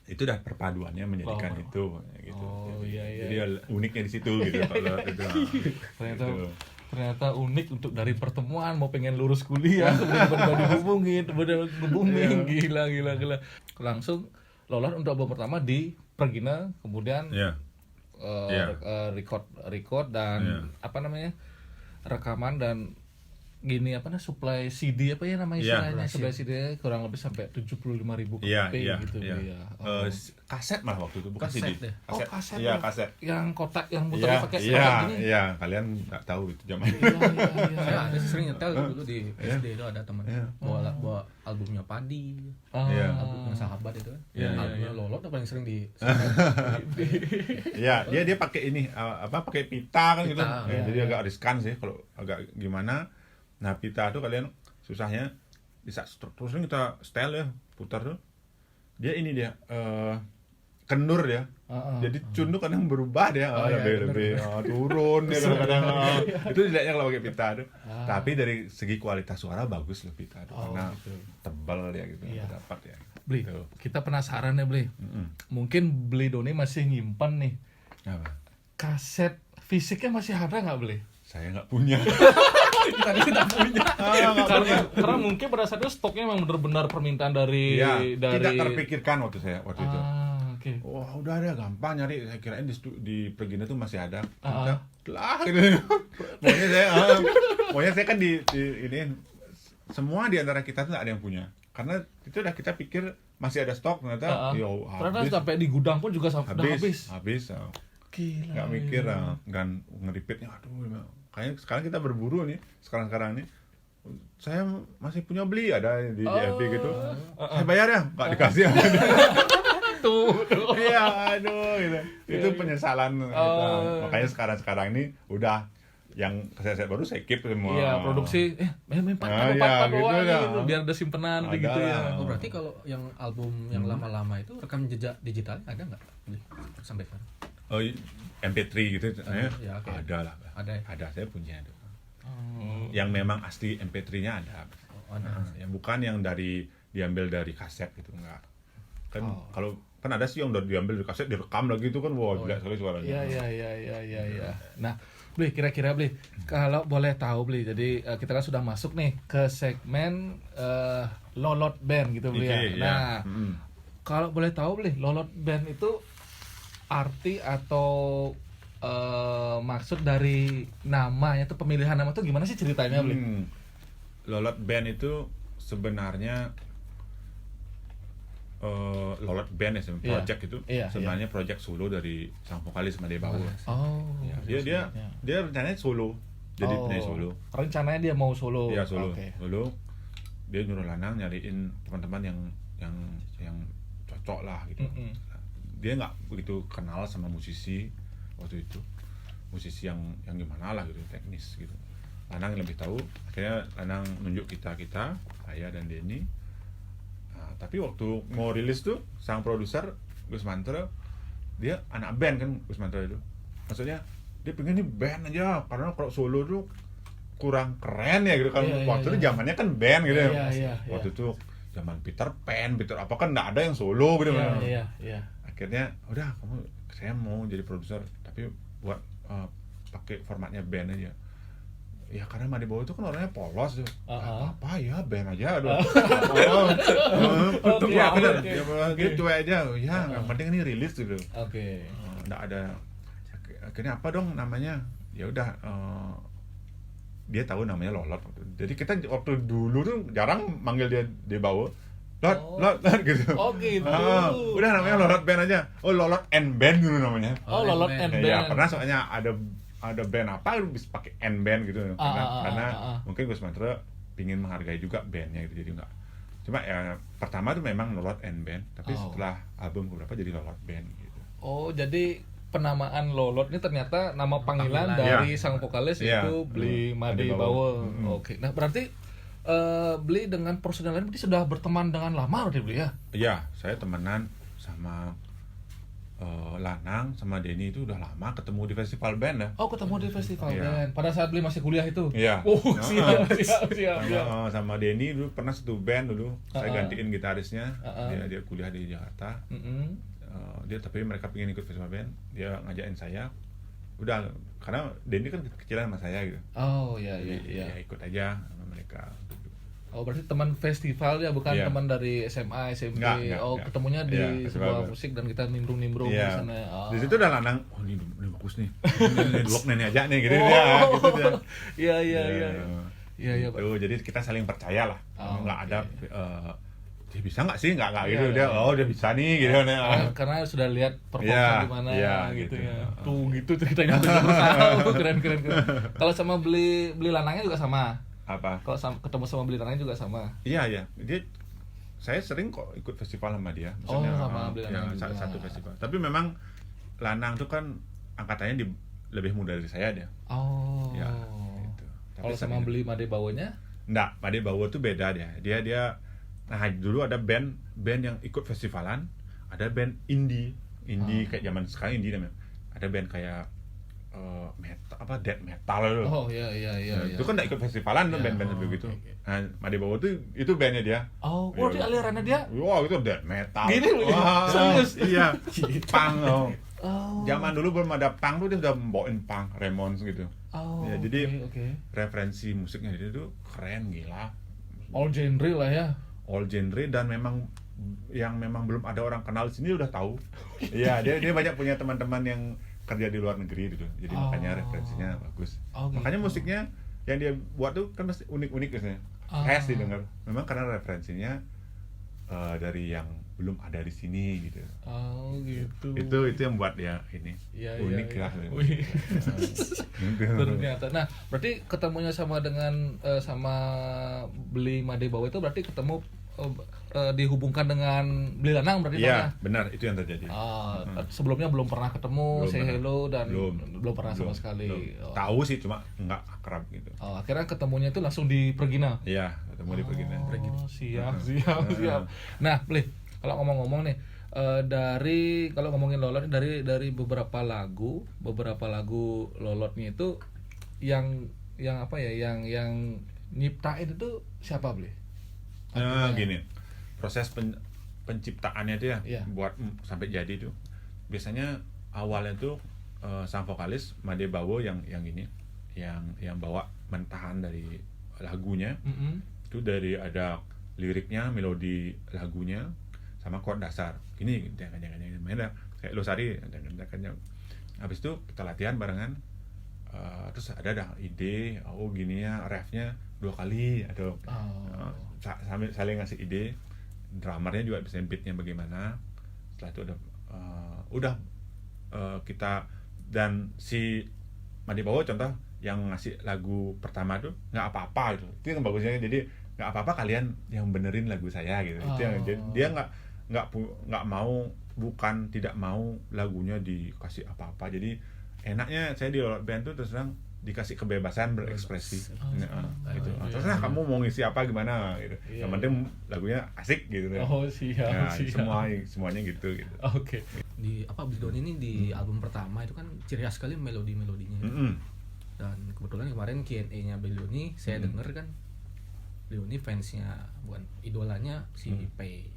itu dah perpaduannya menjadikan itu gitu. Oh, iya. Jadi uniknya di situ gitu kalau itu. Ternyata Gitu. ternyata unik untuk dari pertemuan mau pengen lurus kuliah tiba-tiba dihubungin, tiba-tiba ngehubungin, gila. Langsung Lolat untuk album pertama di Pergina, kemudian record dan rekaman dan gini supply CD apa ya namanya istilahnya, supply CD kurang lebih sampai 75.000 copy gitu ya. Kaset malah waktu itu, bukan kaset CD. Deh. Kaset. Iya, kaset. Yang kotak yang muter pakai kotak gini. Iya, kalian nggak tahu itu zaman. Saya ada sering nyetel dulu di SD itu ada teman bawa albumnya Padi, albumnya Sahabat itu kan. Albumnya Lolot paling sering di Iya, dia pakai ini pakai pita kan gitu. Jadi agak riskan sih kalau agak gimana. Nah, pita tuh kalian susahnya bisa terus kita setel ya, putar tuh. Dia kendur ya. Jadi cun tuh kadang berubah dia, lebih turun ya kadang-kadang. Itu tidaknya kalau pakai pita tuh. Tapi dari segi kualitas suara bagus loh pita tuh, karena tebal dia gitu, dapat ya. Bli, kita penasaran ya Bli. Mungkin Bli Doni masih nyimpan nih. Apa? Kaset fisiknya masih ada nggak Bli? Saya nggak punya. kita tidak punya. Karena mungkin pada saat itu stoknya memang benar-benar permintaan dari tidak terpikirkan waktu itu. Okay. Wah, udah ada gampang nyari. Saya kirain di Pergina tuh masih ada. Lah gitu. Pokoknya saya kan di ini semua di antara kita tuh nggak ada yang punya. Karena itu udah kita pikir masih ada stok, ternyata habis. Sampai di gudang pun juga habis. Gila. Nggak mikir kan ngeripitnya, aduh. Kayaknya sekarang kita berburu nih, sekarang nih. Saya masih punya beli ada di DFB gitu. Saya bayar ya, nggak dikasih. Tuh. Iya, aduh gitu. Itu penyesalan kita. Makanya sekarang ini udah yang kaset baru saya keep semua. Iya, produksi empat gitu, biar ada simpenan gitu ya. Oh, berarti kalau yang album yang lama-lama itu rekam jejak digital ada nggak sampai sekarang? Oh, MP3 gitu, ada lah. Ada. Saya punya itu. Yang memang asli MP3-nya ada. Yang bukan yang diambil dari kaset gitu, enggak. Kan kalau kan ada sih yang udah diambil dari kaset direkam lagi itu kan, gila sekali suaranya. Iya. Nah, Bli, kira-kira Bli, kalau boleh tahu Bli, jadi kita kan sudah masuk nih ke segmen Lolot Band gitu Bli ya. Nah, kalau boleh tahu Bli, Lolot Band itu arti atau maksud dari namanya tuh, pemilihan nama tuh gimana sih ceritanya Bli? Lolot Band itu sebenarnya Lolot Band ya, project itu sebenarnya project solo dari sang vokalis Made Bawo. Dia rencananya solo, jadi penyanyi solo. Rencananya dia mau solo. Iya, solo. Solo. Dia nyuruh Lanang nyariin teman-teman yang cocok lah gitu. Dia nggak begitu kenal sama musisi waktu itu, musisi yang gimana lah gitu, teknis gitu. Lanang yang lebih tahu, akhirnya Lanang nunjuk kita saya dan Denny. Nah, tapi waktu mau rilis tuh sang produser Gus Mantra, dia anak band kan, Gus Mantra itu, maksudnya dia pengen nih band aja, karena kalau solo tuh kurang keren ya gitu kan. Waktu itu zamannya kan band gitu ya. Waktu itu zaman Peter Pan, apa kan nggak ada yang solo gitu. Akhirnya udah saya mau jadi produser tapi buat pakai formatnya band aja. Ya karena Made Bawo itu kan orangnya polos tuh. Apa ya band aja aduh. Gitu aja. Ya yang penting ini rilis gitu. Nggak ada. Akhirnya apa dong namanya? Ya udah dia tahu namanya Lolot. Jadi kita waktu dulu tuh jarang manggil dia Bawo. Lot gitu. Gitu. Udah namanya Lolot Band aja. Lolot and Band dulu namanya. Lolot and Band. Ya, pernah soalnya ada band apa bisa pakai and band gitu. Karena mungkin Gus Mantra pingin menghargai juga bandnya gitu, jadi enggak. Cuma ya pertama tuh memang Lolot and Band, tapi setelah album beberapa jadi Lolot Band gitu. Jadi penamaan Lolot ini ternyata nama panggilan dari sang vokalis itu Bli Made Bawo. Nah, berarti Bli dengan personel lain berarti sudah berteman dengan lama berarti Bli ya? Iya, saya temenan sama Lanang sama Denny itu udah lama ketemu di festival band ya. Ketemu di festival band. Pada saat Bli masih kuliah itu? Iya. Siap. Sama Denny dulu pernah satu band dulu. Saya gantiin gitarisnya. Dia kuliah di Jakarta. Dia tapi mereka pengen ikut festival band. Dia ngajakin saya. udah, karena Denny kan kecilan sama saya gitu. Oh iya Jadi, iya. ya ikut aja sama mereka. Oh berarti teman festival ya, bukan Iya. teman dari SMA, SMP. Enggak. Ketemunya di Iya, sebuah festival. musik dan kita nimbrung-nimbrung di Iya. sana. Oh. Di situ udah lanang, oh ini bagus nih. Ini blok nih aja nih gitu Oh. dia, gitu dia. Iya iya iya. Iya iya. Gitu, jadi kita saling percaya lah. Oh, Nggak ada iya. dia bisa nggak sih, nggak gitu Iya, dia, iya. oh dia bisa nih gitu Karena sudah lihat performa Iya, gimana iya, gitu, gitu. ya. Tuh gitu ceritanya berusaha. Keren. Kalau sama beli lanangnya juga sama. apa? Kalau ketemu sama beli lanangnya juga sama. Iya dia, saya sering kok ikut festival sama dia. Oh, sama Beli ya, Lanang juga. satu festival. Tapi memang Lanang tuh kan angkatannya lebih muda dari saya dia. Oh. Ya, gitu. Tapi Kalau sama sering- beli Made Bawonya? Enggak, Made Bawo tuh beda dia. Dia nah dulu ada band yang ikut festivalan, ada band indie kayak zaman sekarang indie namanya. Ada band kayak metal death metal loh. Oh iya. Nah, itu kan enggak ikut festivalan tuh Iya, band-band oh, begitu. oke. Nah, Made Bawo tuh itu bandnya dia. Oh, Iya, di alirannya dia. Wah, itu death metal. Gini loh, Wah, serius? Iya. Punk. Oh. Oh. Zaman dulu belum ada punk tuh dia udah bawain punk, Ramones gitu. Oh. Ya, jadi oke. referensi musiknya dia tuh keren gila. All genre lah ya. All genre dan memang belum ada orang kenal di sini udah tahu. Iya, dia banyak punya teman-teman yang kerja di luar negeri gitu. Jadi makanya referensinya bagus. Oh, gitu. Makanya musiknya yang dia buat tuh kan pasti unik-unik biasanya. Khas didengar. Memang karena referensinya dari yang belum ada di sini gitu. Oh gitu. Itu yang buat dia ini Iya, unik iya. lah. Wih. Gitu. Ternyata. Nah, berarti ketemunya sama dengan sama beli Made Bawo itu berarti ketemu dihubungkan dengan beli lanang berarti Iya, namanya? benar itu yang terjadi. Sebelumnya belum pernah ketemu, Belum say pernah. hello dan belum pernah sama Belum. sekali. Belum. Tahu sih cuma nggak akrab gitu. Akhirnya ketemunya itu langsung di Pergina. Iya, ketemu di Pergina. Oh, siap. Nah, Bli, kalau ngomong-ngomong nih, kalau ngomongin Lolot dari beberapa lagu Lolotnya itu yang apa ya, yang nyiptain itu siapa, Bli? Gini, proses penciptaannya itu ya, Iya. buat sampai jadi itu biasanya awalnya tuh sang vokalis Made Bawo yang ini yang bawa mentahan dari lagunya. Itu dari ada liriknya, melodi lagunya sama chord dasar gini jangan main kayak Losari jangan. Habis itu kita latihan barengan, terus ada ide gini ya, refnya 2 kali atau sambil saling ngasih ide, drummernya juga bisa beatnya bagaimana. Setelah itu udah kita dan si Made Bawo contoh yang ngasih lagu pertama tuh nggak apa-apa gitu. Itu yang bagusnya, jadi nggak apa-apa kalian yang benerin lagu saya gitu. Itu yang dia nggak mau, bukan tidak mau lagunya dikasih apa-apa. Jadi enaknya saya di Lolot Band tuh terus terang dikasih kebebasan berekspresi. Gitu. Terserah kamu mau ngisi apa gimana gitu. Yang penting lagunya asik gitu. Oh, siap. Semuanya gitu. Oke. Di Bidon ini di album pertama itu kan ciri khas sekali melodinya. Dan kebetulan kemarin Q&A-nya Belioni saya denger kan Belioni fansnya, bukan idolanya si Pei.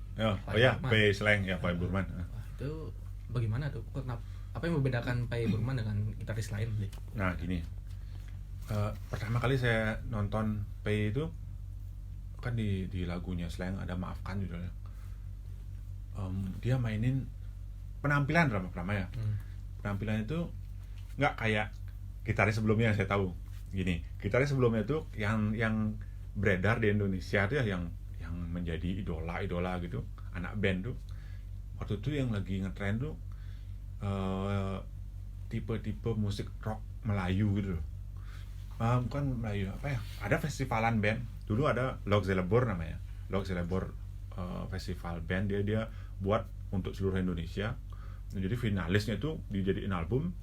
Pei Sleng ya, Pei Burman. Itu bagaimana tuh? Apa yang membedakan Pei Burman dengan gitaris lain? Nah gini, pertama kali saya nonton Pei itu kan di lagunya Sleng ada Maafkan judulnya. Dia mainin penampilan pertama ya. Penampilan itu nggak kayak gitaris sebelumnya yang saya tahu. Gini, gitaris sebelumnya itu yang beredar di Indonesia tuh ya, yang menjadi idola gitu, anak band tuh. Waktu itu yang lagi ngetren tuh tipe-tipe musik rock Melayu gitu. Bukan Melayu, apa ya? Ada festivalan band. Dulu ada Lok Zelebor namanya. Lok Zelebor festival band, dia buat untuk seluruh Indonesia. Jadi finalisnya itu dijadiin album.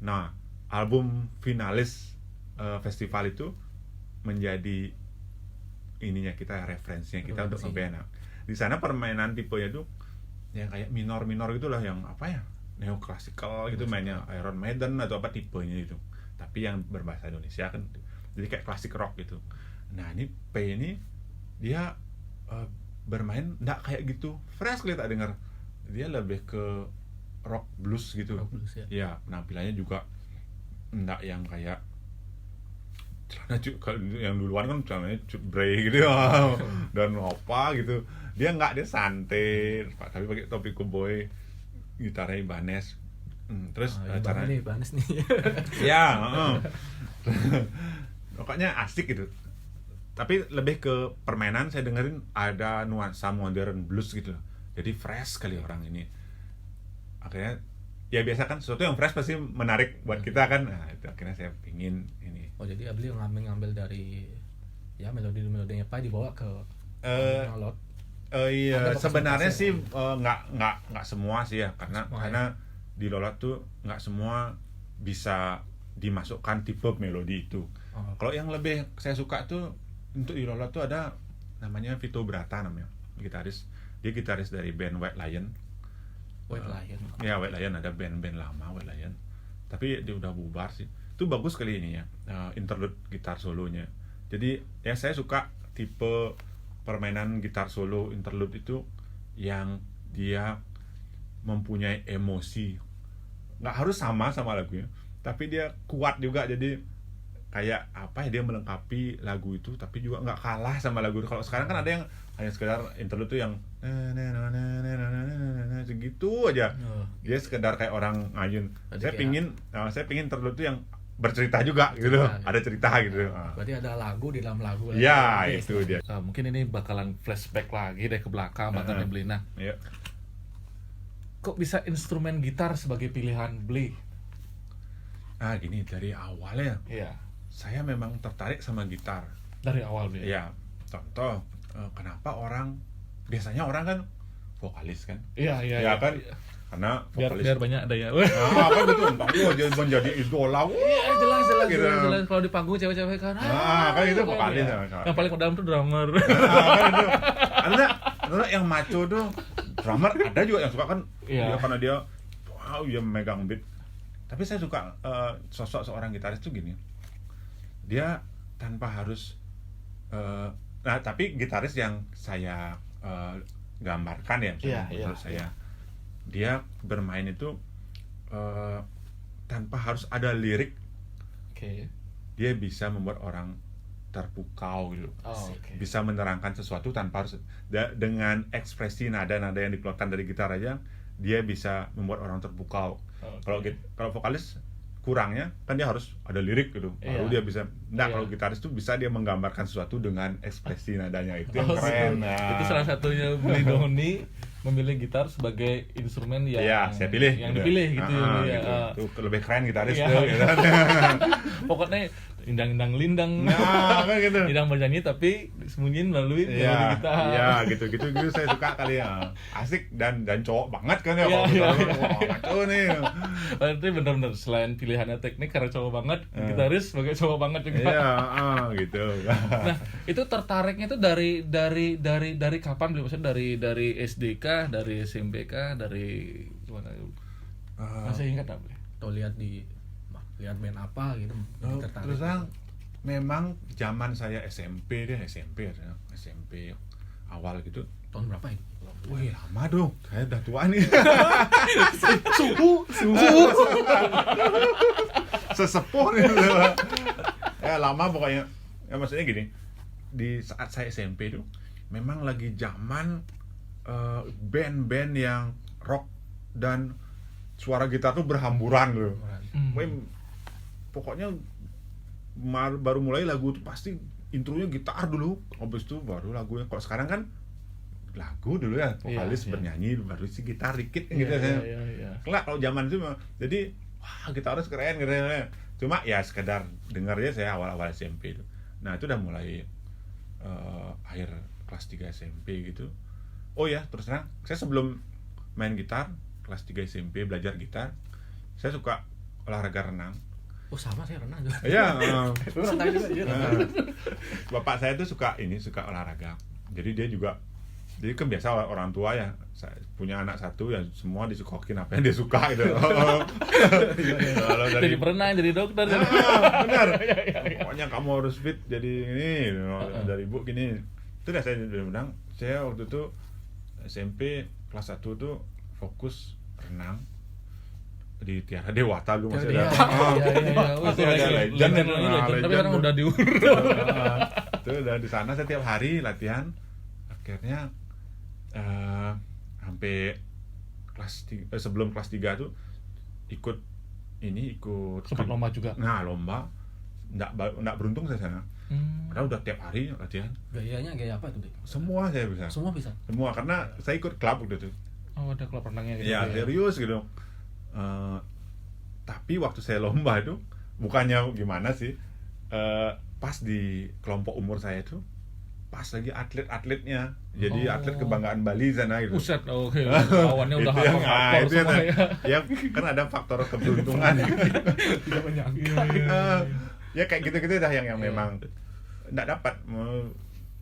Nah, album finalis festival itu menjadi ininya kita, referensinya kita untuk ngeband. Nah, di sana permainan tipenya itu yang kayak minor gitulah, yang apa ya, neoklasikal gitu mainnya, Iron Maiden atau apa tipenya itu, tapi yang berbahasa Indonesia kan, jadi kayak klasik rock gitu. Nah ini P ini dia bermain nggak kayak gitu fresh kali tak dengar, dia lebih ke rock blues gitu. Rock blues, ya. Ya penampilannya juga enggak yang kayak celana kalau yang duluan kan celananya cutbray gitu ya, dan apa gitu. Dia enggak, dia santai tapi pakai topi koboi, gitarnya Ibanez. Terus cara nih Banes nih. ya pokoknya asik gitu. Tapi lebih ke permainan saya dengerin ada nuansa modern blues gitu loh. Jadi fresh sekali orang ini. Akhirnya ya biasa kan sesuatu yang fresh pasti menarik buat kita kan. Nah, itu akhirnya saya pingin ini. Oh jadi Abli ngambil dari ya melodinya Pai dibawa ke Nolot. Iya, Ada sebenarnya bekas sih nggak semua sih ya, karena Semua ya? karena di Lolot tuh nggak semua bisa dimasukkan tipe melodi itu. Oh. Kalau yang lebih saya suka tuh untuk di Lolot tuh ada namanya Vito Brata namanya, gitaris. Dia gitaris dari band White Lion. White Lion. Ya, White Lion ada band-band lama White Lion. Tapi dia udah bubar sih. Itu bagus sekali ini ya, interlude gitar solonya. Jadi ya saya suka tipe permainan gitar solo interlude itu yang dia mempunyai emosi. Nggak harus sama lagunya, tapi dia kuat juga, jadi kayak apa ya, dia melengkapi lagu itu tapi juga nggak kalah sama lagu itu. Kalau sekarang kan ada yang hanya sekedar interlude tuh yang segitu aja, dia sekedar kayak orang ngayun. Saya pingin interlude tuh yang bercerita juga gitu, ada cerita gitu. Berarti ada lagu di dalam lagu. Ya itu dia. Mungkin ini bakalan flashback lagi deh ke belakang mantan Belina. Ya. Kok bisa instrumen gitar sebagai pilihan Bli? Gini, dari awalnya Iya, saya memang tertarik sama gitar. dari awal Bli. Ya, contoh kenapa biasanya orang kan vokalis kan? Iya. Ya kan? Karena vokalis. Biar banyak ada ya. Kan betul. Dia menjadi idola. Iya, jelas gitu. jelas. Kalau di panggung cewek-cewek kan. Kan itu vokalis. Ya. Yang paling dalam tuh drummer. Kan itu. Ada yang maco tuh drummer, ada juga yang suka kan. Iya. Dia, karena dia dia megang beat. Tapi saya suka sosok seorang gitaris tuh gini. Dia tanpa harus tapi gitaris yang saya gambarkan ya, menurut saya, dia bermain itu tanpa harus ada lirik. Oke. Dia bisa membuat orang terpukau gitu. Okay. Bisa menerangkan sesuatu tanpa harus dengan ekspresi nada-nada yang dikeluarkan dari gitar aja, dia bisa membuat orang terpukau. Kalau vokalis kurangnya kan dia harus ada lirik gitu, baru dia bisa. Kalau gitaris tuh bisa dia menggambarkan sesuatu dengan ekspresi nadanya, itu yang keren. Itu salah satunya Bli Doni memilih gitar sebagai instrumen yang saya pilih yang dipilih gitu ya. Itu lebih keren gitaris tuh gitu. Pokoknya indang-indang lindang. Kan gitu. Indang bernyanyi tapi disembunyiin melalui melodi gitar. Iya, gitu saya suka kali ya. Asik dan cowok banget kan ya. Ngaco nih. Berarti benar-benar selain pilihannya teknik karena cowok banget, gitaris sebagai cowok banget juga. Iya, gitu. Nah, itu tertariknya itu dari kapan? Maksudnya dari SD kah, dari SMP kah, dari gimana? Masih ingat apa? Atau lihat band apa gitu, tertarik. Terus memang zaman saya SMP awal gitu. Tahun berapa ini? Wih, lama dong. Saya udah tua nih. Suhu. Sesepuh nih. Ya lama pokoknya. Ya maksudnya gini, di saat saya SMP tuh memang lagi zaman band-band yang rock dan suara gitar tuh berhamburan loh. Pokoknya baru mulai lagu tuh pasti intronya gitar dulu, habis itu baru lagunya. Kalau sekarang kan lagu dulu ya, vokalis bernyanyi, baru isi gitar dikit gitu ya. Kelak kalau zaman itu jadi gitaris keren. Cuma ya sekedar dengarnya saya awal-awal SMP itu. Nah, itu udah mulai akhir kelas 3 SMP gitu. Oh ya, terus terang, saya sebelum main gitar kelas 3 SMP belajar gitar, saya suka olahraga renang. Oh sama, saya renang juga. Iya. Terus renang juga. Bapak saya tuh suka olahraga. Jadi kan biasa orang tua ya, saya punya anak satu ya, semua disukokin apa yang dia suka gitu. Jadi perenang, jadi dokter. Benar. Pokoknya kamu harus fit jadi ini, dari ibu gini. Itu dah saya bilang, saya waktu itu SMP kelas 1 tuh fokus renang. di Tiara Dewata dulu masih Tiara ada. Iya. Masih ada legend. Legend. Tapi Legend sekarang tuh. udah diurut. Itu udah di sana setiap hari latihan. Akhirnya sampai sebelum kelas 3 tuh ikut Sempat lomba juga. Nah, lomba enggak beruntung saya sana. Padahal udah tiap hari latihan. Gayanya gaya apa tuh, Dik? Semua saya bisa. Semua bisa. Semua karena saya ikut klub waktu itu. Oh, ada klub renangnya gitu. Ya, serius gitu. Tapi waktu saya lomba itu bukannya gimana sih, pas di kelompok umur saya itu pas lagi atlet-atletnya, jadi atlet kebanggaan Bali sana gitu. Buset, oke. Lawannya udah Itu yang- hardcore itu semua yang- ya. ya kan ada faktor keberuntungan. Tidak menyangka. Ya kayak gitu-gitu dah yang memang nggak dapat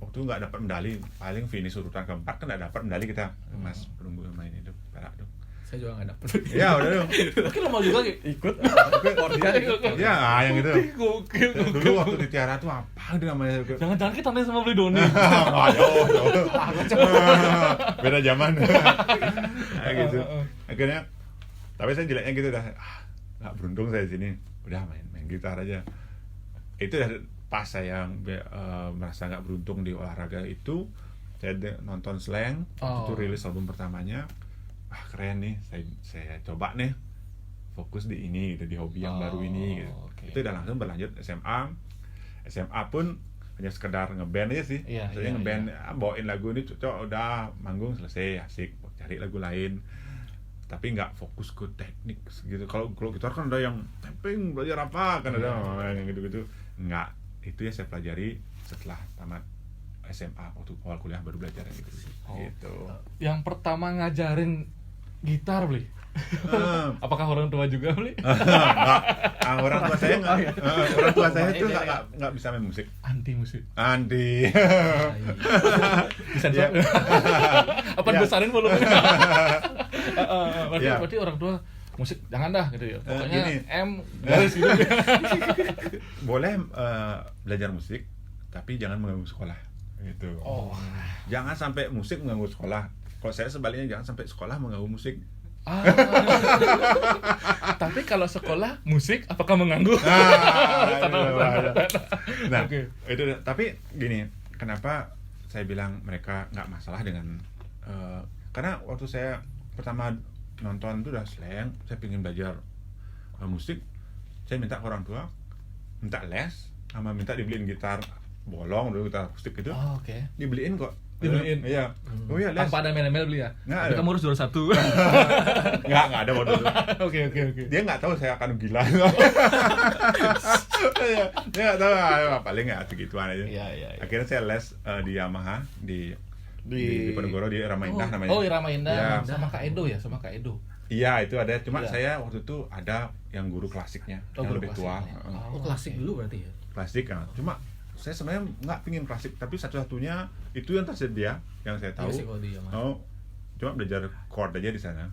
waktu nggak dapat medali, paling finish urutan keempat kan nggak dapat medali kita, Mas perunggu main itu perak tuh. Saya juga nggak dapet. Ya udah dong. Oke, lomba juga ikut. Ya yang itu. Gokil. Dulu waktu di Tiara tuh apa itu namanya? Jangan-jangan kita tanya sama beli Doni. Jauh. Beda zaman. Kayak gitu. Akhirnya, tapi saya jeleknya gitu dah. Nggak beruntung saya di sini. Udah main gitar aja. Itu dah pas saya merasa nggak beruntung di olahraga itu. Saya nonton Slang. Waktu itu rilis album pertamanya. Keren nih. Saya coba nih fokus di ini gitu, di hobi yang baru ini gitu. Okay. Itu udah langsung berlanjut SMA pun hanya sekedar ngeband aja sih. Maksudnya ngeband, bawain lagu ini cocok, udah manggung selesai, asik, cari lagu lain. Tapi nggak fokus ke teknik gitu. Kalau gitar kan ada yang tapping, belajar apa, kan ada yang gitu-gitu. Nggak, itu ya saya pelajari setelah tamat SMA, waktu awal kuliah baru belajar yang gitu. Gitu. Yang pertama ngajarin gitar, Bli. Apakah orang tua juga, Bli? Nggak, orang tua saya tuh nggak bisa main musik. Anti musik. Anti. Bisa Ya. apa Ya. besarin volumenya? Ya. Berarti orang tua musik jangan dah gitu ya. Pokoknya Gini. M garis gitu. Boleh belajar musik, tapi jangan mengganggu sekolah. Gitu. Oh. Jangan sampai musik mengganggu sekolah. Kalau saya sebaliknya jangan sampai sekolah mengganggu musik. Tapi kalau sekolah musik apakah mengganggu? Nah, Oke. itu tapi gini, kenapa saya bilang mereka nggak masalah dengan karena waktu saya pertama nonton itu udah Slang, saya pengen belajar musik, saya minta ke orang tua, minta les, sama minta dibeliin gitar bolong dulu, gitar akustik gitu, Oke. dibeliin kok. Dibeliin? Iya. Oh iya, les. Tanpa ada email beli ya? Nggak Tapi ada. kamu harus juara 1. Nggak ada waktu itu. Oke. Dia nggak tahu saya akan gila. Iya, dia nggak tahu, paling nggak segituan aja. Iya. Akhirnya saya les di Yamaha di Ponorogo, di Irama Indah namanya. Oh, Irama Indah. Ya. Sama Kak Edo ya, sama Kak Edo. Iya, itu ada. Cuma Iya. saya waktu itu ada yang guru klasiknya, Oh, yang guru lebih tua. klasiknya. Oh, klasik dulu berarti ya. Klasik kan. Cuma saya sebenarnya nggak pingin klasik, tapi satu-satunya itu yang tersedia yang saya tahu. Iya sih kalau di Yamaha. Oh, cuma belajar chord aja di sana,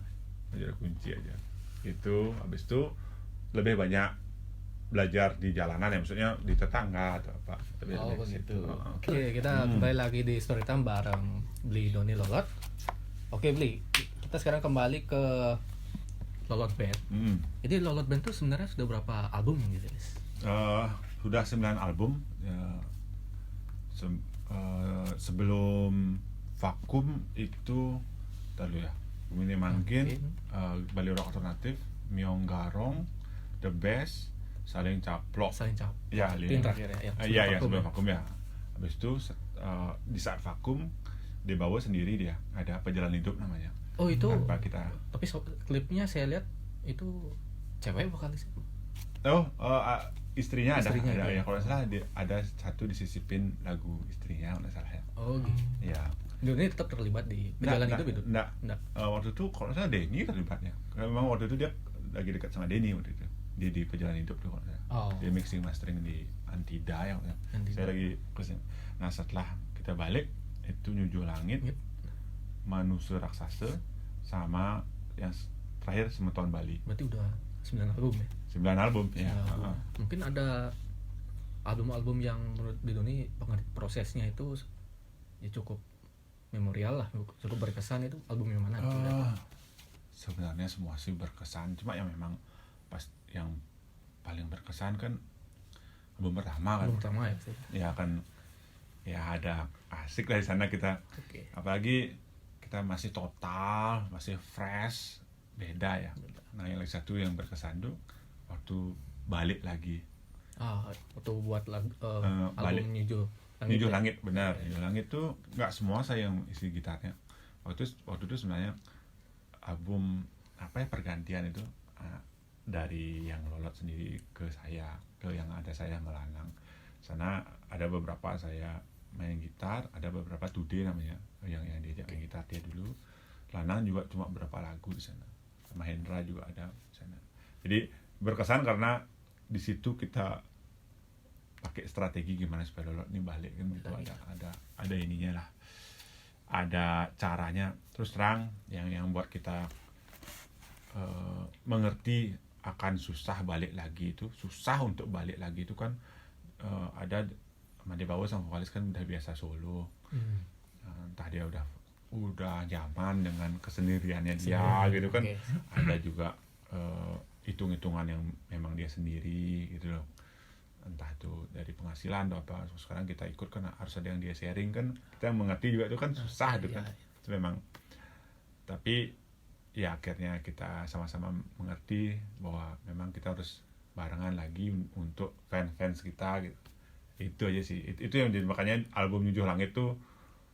belajar kunci aja. Itu habis itu lebih banyak belajar di jalanan ya, maksudnya di tetangga atau apa. Lebih Oh, banyak di begitu. situ. Oke, kita kembali lagi di Storytime bareng Bli Doni Lolot. Oke, Bli, kita sekarang kembali ke Lolot Band. Jadi Lolot Band tuh sebenarnya sudah berapa album yang dirilis? Sudah 9 album ya, sebelum Vakum itu tadi ya Bumi Mangkin, Bali Rock Alternatif, Myong Garong, The Best, Saling Caplok. Saling Cap. Ya, Itu yang terakhir ya. Iya, Vakum sebelum ya. Vakum ya. Habis itu di saat Vakum dia bawa sendiri, dia ada Perjalanan Hidup namanya. Oh, itu. Tanpa kita. Tapi klipnya saya lihat itu cewek vokalis. Istrinya ada Istrinya ada. ya, kalau nggak salah ada satu disisipin lagu istrinya kalau nggak salah ya. Oh, gitu. Iya. Ini tetap terlibat di Perjalanan Hidup itu? Enggak. Enggak. Waktu itu kalau nggak salah Denny terlibatnya. Karena memang waktu itu dia lagi dekat sama Denny waktu itu. Dia di Perjalanan Hidup tuh kalau nggak salah. Oh. Dia mixing mastering di Antida ya. Antida. Saya lagi kesini. Nah, setelah kita balik itu Nyuju Langit, Yep. Manusia Raksasa, sama yang terakhir Semeton Bali. Berarti udah 9 album ya? 9 album ya. 9 album. Mungkin ada album-album yang menurut Didoni prosesnya itu ya cukup memorial lah, cukup berkesan. Itu album yang mana? sebenarnya semua sih berkesan, cuma yang memang pas yang paling berkesan kan album pertama kan. Album pertama ya sih. Ya kan, ya ada asik lah di sana kita. Oke. Apalagi kita masih total, masih fresh, beda ya. Nah yang lagi satu yang berkesan tuh waktu balik lagi. Waktu buat Balik. album Nyujuh Nyujuh Langit, benar. Nyujuh Langit tuh nggak semua saya yang isi gitarnya. Waktu itu sebenarnya album apa ya, pergantian itu dari yang Lolot sendiri ke saya, ke yang ada saya Melanang. Sana ada beberapa saya main gitar, ada beberapa Tude namanya yang diajak main gitar dia dulu. Lanang juga cuma berapa lagu di sana. Sama Hendra juga ada di sana. Jadi berkesan karena di situ kita pakai strategi gimana supaya Lolot ini balik kan gitu, ada ininya lah. Ada caranya. Terus terang yang buat kita mengerti akan susah balik lagi itu, susah untuk balik lagi itu kan ada Made Bawa sama vokalis kan udah biasa solo. Entah dia udah nyaman dengan kesendiriannya dia gitu kan. Okay. Ada juga hitung-hitungan yang memang dia sendiri gitu loh. Entah itu dari penghasilan atau apa. Sekarang kita ikut kan harus ada yang dia sharing kan. Kita mengerti juga itu kan susah itu kan. Itu memang. Tapi ya akhirnya kita sama-sama mengerti bahwa memang kita harus barengan lagi untuk fans kita gitu. Itu aja sih. Itu yang jadi makanya album Nyujuh Langit tuh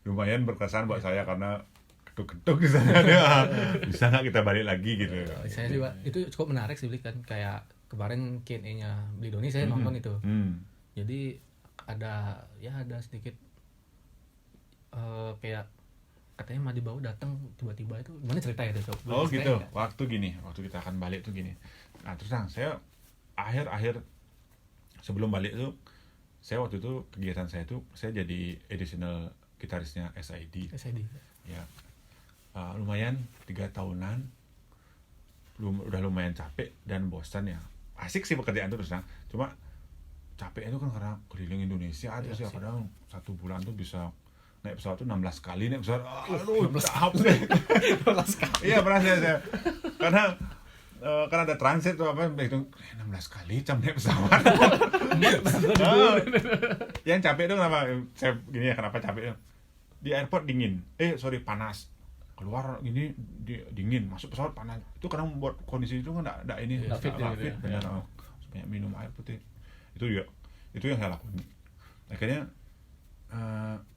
lumayan berkesan buat saya karena ketuk-ketuk di sana dia. Bisa nggak kita balik lagi gitu. Saya juga itu cukup menarik sih, Bli, kan kayak kemarin Q&A-nya Bli Doni saya nonton itu. Jadi ada sedikit kayak katanya Made Bawa datang tiba-tiba, itu gimana ceritanya itu? Oh gitu. Waktu kita akan balik tuh gini. Nah terus saya akhir sebelum balik tuh, saya waktu itu kegiatan saya tuh saya jadi additional gitarisnya SID. Ya, lumayan 3 tahunan, udah lumayan capek dan bosan ya. Asik sih pekerjaan itu terus terang. Cuma capek itu kan karena keliling Indonesia terus ya kadang 1 bulan tuh bisa naik pesawat tuh 16 kali naik pesawat. Aduh, tahap deh. 16 kali. Iya pernah saya. Karena ada transit tuh apa itu 16 kali jam naik pesawat. Yang capek itu kenapa? Saya gini ya, kenapa capek? Di airport dingin. Panas. Keluar gini dingin, masuk pesawat panas. Itu kadang membuat kondisi itu kan enggak ini Nggak fit benar. ya. Banyak minum air putih. Itu juga. Itu yang saya lakukan. Akhirnya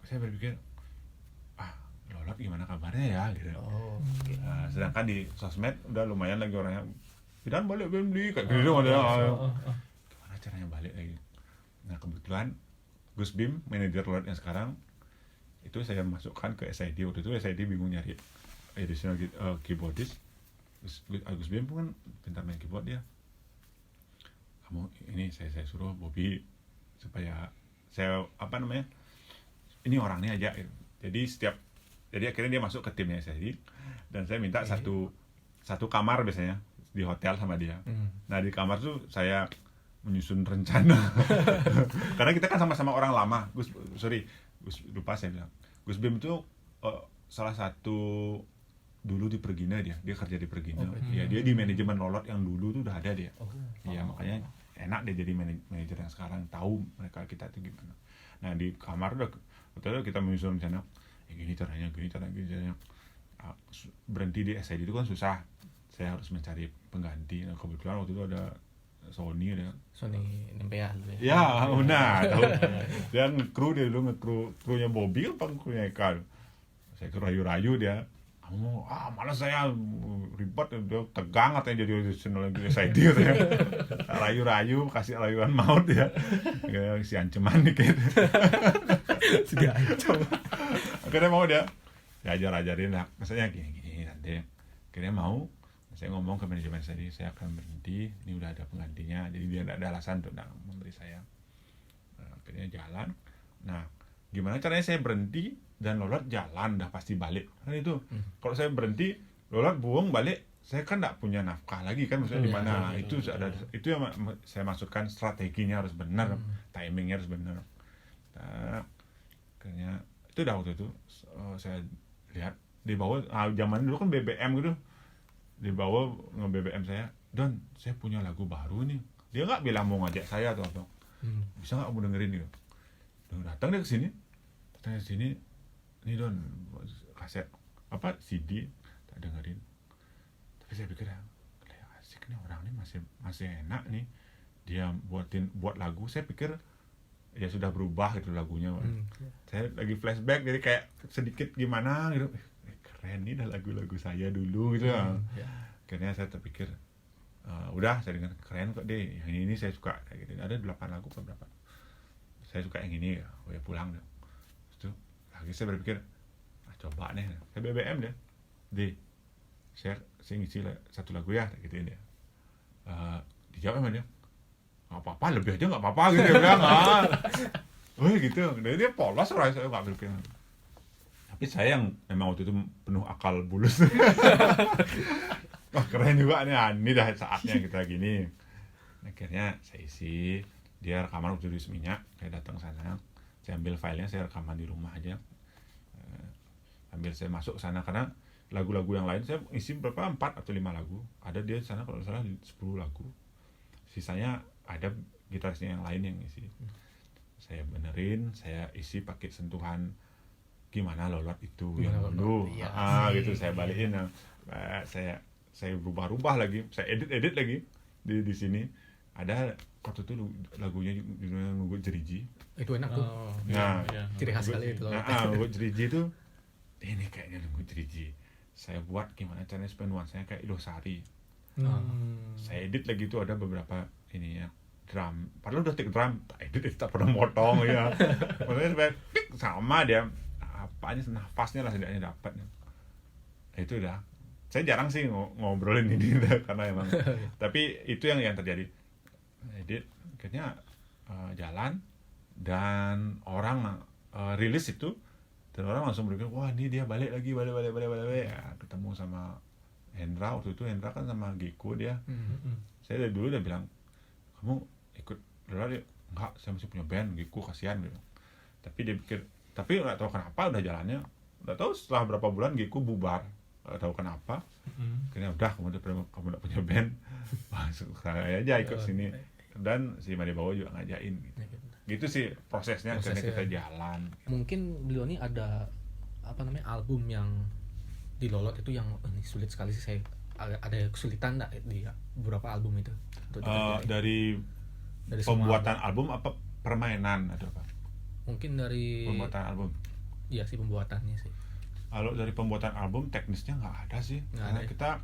saya berpikir Lolot gimana kabarnya ya gitu. Okay. Sedangkan di sosmed udah lumayan lagi orangnya dan balik beli kayak gitu ada gimana caranya balik lagi. Nah kebetulan Gus Bim, manajer Lolot yang sekarang itu saya masukkan ke SID. Waktu itu SID bingung nyari additional keyboardist. Gus Bim pun kan pintar main keyboard dia. Kamu ini saya suruh Bobby supaya saya ini orangnya aja gitu. Jadi akhirnya dia masuk ke timnya SID dan saya minta satu kamar biasanya di hotel sama dia. Nah di kamar tuh saya menyusun rencana karena kita kan sama-sama orang lama. Gus lupa saya bilang Gus Bim itu salah satu dulu di Pergina, dia kerja di Pergina. Ya dia di manajemen Lolot yang dulu tuh udah ada dia. Iya makanya enak dia jadi manajer yang sekarang, tahu mereka kita itu gimana. Nah di kamar udah betul kita menyusun rencana gini caranya. Berhenti di SID itu kan susah, saya harus mencari pengganti. Nah kebetulan waktu itu ada Sony Nempea ya benar tahu. Dia ngekru dia dulu, krunya Bobby apa krunya Eka. Saya rayu-rayu dia, kamu malas saya ribet, dia tegang katanya jadi additional SID katanya. Rayu-rayu kasih rayuan maut ya si ancaman dikit. Si ancam. Akhirnya mau dia ajarin lah, misalnya gini nanti akhirnya mau. Saya ngomong ke manajemen saya akan berhenti, ini udah ada penggantinya, jadi dia tidak ada alasan untuk memberi saya. Akhirnya jalan. Nah gimana caranya saya berhenti dan Lolot jalan, dah pasti balik kan itu. Kalau saya berhenti Lolot buang balik, saya kan tidak punya nafkah lagi kan, maksudnya di mana. Itu yang saya maksudkan, strateginya harus benar, timingnya harus benar. Nah, akhirnya itu dah waktu itu saya lihat di bawah zaman dulu kan BBM gitu, dibawa nge-BBM saya, Don, saya punya lagu baru nih. Dia nggak bilang mau ngajak saya atau apa. Bisa nggak kamu dengerin gitu? Datang dia ke sini, nih Don, kaset apa CD, tak dengerin. Tapi saya pikir asik nih orang nih, masih enak nih. Dia buat lagu, saya pikir ya sudah berubah gitu lagunya. Saya lagi flashback, jadi kayak sedikit gimana gitu. Keren nih dah lagu-lagu saya dulu gitu. Akhirnya saya terpikir, udah saya dengar keren kok deh, yang ini saya suka kayak gitu. Ada 8 lagu apa berapa? Saya suka yang ini, ya pulang deh. Terus lagi saya berpikir, coba nih, saya BBM deh, saya ngisi satu lagu ya, gitu dia. Dijawab sama dia, nggak apa-apa, lebih aja nggak apa-apa gitu dia bilang. Gitu. Dan dia polos orang, saya nggak berpikir. Tapi saya yang memang waktu itu penuh akal bulus. Wah keren juga nih, ini dah saatnya kita gini. Akhirnya saya isi, dia rekaman waktu di Seminyak, saya datang sana, saya ambil filenya, saya rekaman di rumah aja. Sambil saya masuk sana, karena lagu-lagu yang lain saya isi berapa, 4 atau 5 lagu. Ada dia di sana kalau salah 10 lagu. Sisanya ada gitarisnya yang lain yang isi. Saya benerin, saya isi pakai sentuhan gimana lolot itu yang dulu, gitu saya balikin, saya rubah lagi, saya edit lagi di sini. Ada waktu itu lagunya judulnya Nunggu Jeriji. Itu enak tuh. Iya. Ciri khas sekali itu. Nunggu Jeriji itu ini kayaknya Nunggu Jeriji. Saya buat gimana caranya supaya nuansanya kayak Ilosari. Saya edit lagi itu, ada beberapa ini ya drum. Padahal udah take drum, edit tak pernah motong ya. Maksudnya supaya sama dia. Apanya nafasnya lah setidaknya dapat. Itu udah. Saya jarang sih ngobrolin ini karena emang. Tapi itu yang terjadi. Edit akhirnya jalan dan orang rilis itu, dan orang langsung berpikir, wah ini dia balik lagi. Ya, ketemu sama Hendra waktu itu. Hendra kan sama Giko dia. Saya dari dulu udah bilang, kamu ikut Lola dia? Enggak, saya masih punya band, Giko kasihan gitu. Tapi dia pikir, tapi nggak tahu kenapa udah jalannya, nggak tahu setelah berapa bulan Giku bubar, nggak tahu kenapa. Akhirnya udah kamu udah punya band, saya aja ikut sini, dan si Made Bawa juga ngajain gitu sih prosesnya. Akhirnya kita jalan. Mungkin beliau ini ada album yang di Lolot itu yang ini sulit sekali sih, saya ada kesulitan nggak di beberapa album itu dari pembuatan album apa permainan atau apa? Mungkin dari pembuatan album. Iya sih, pembuatannya sih. Kalau dari pembuatan album teknisnya nggak ada sih, karena kita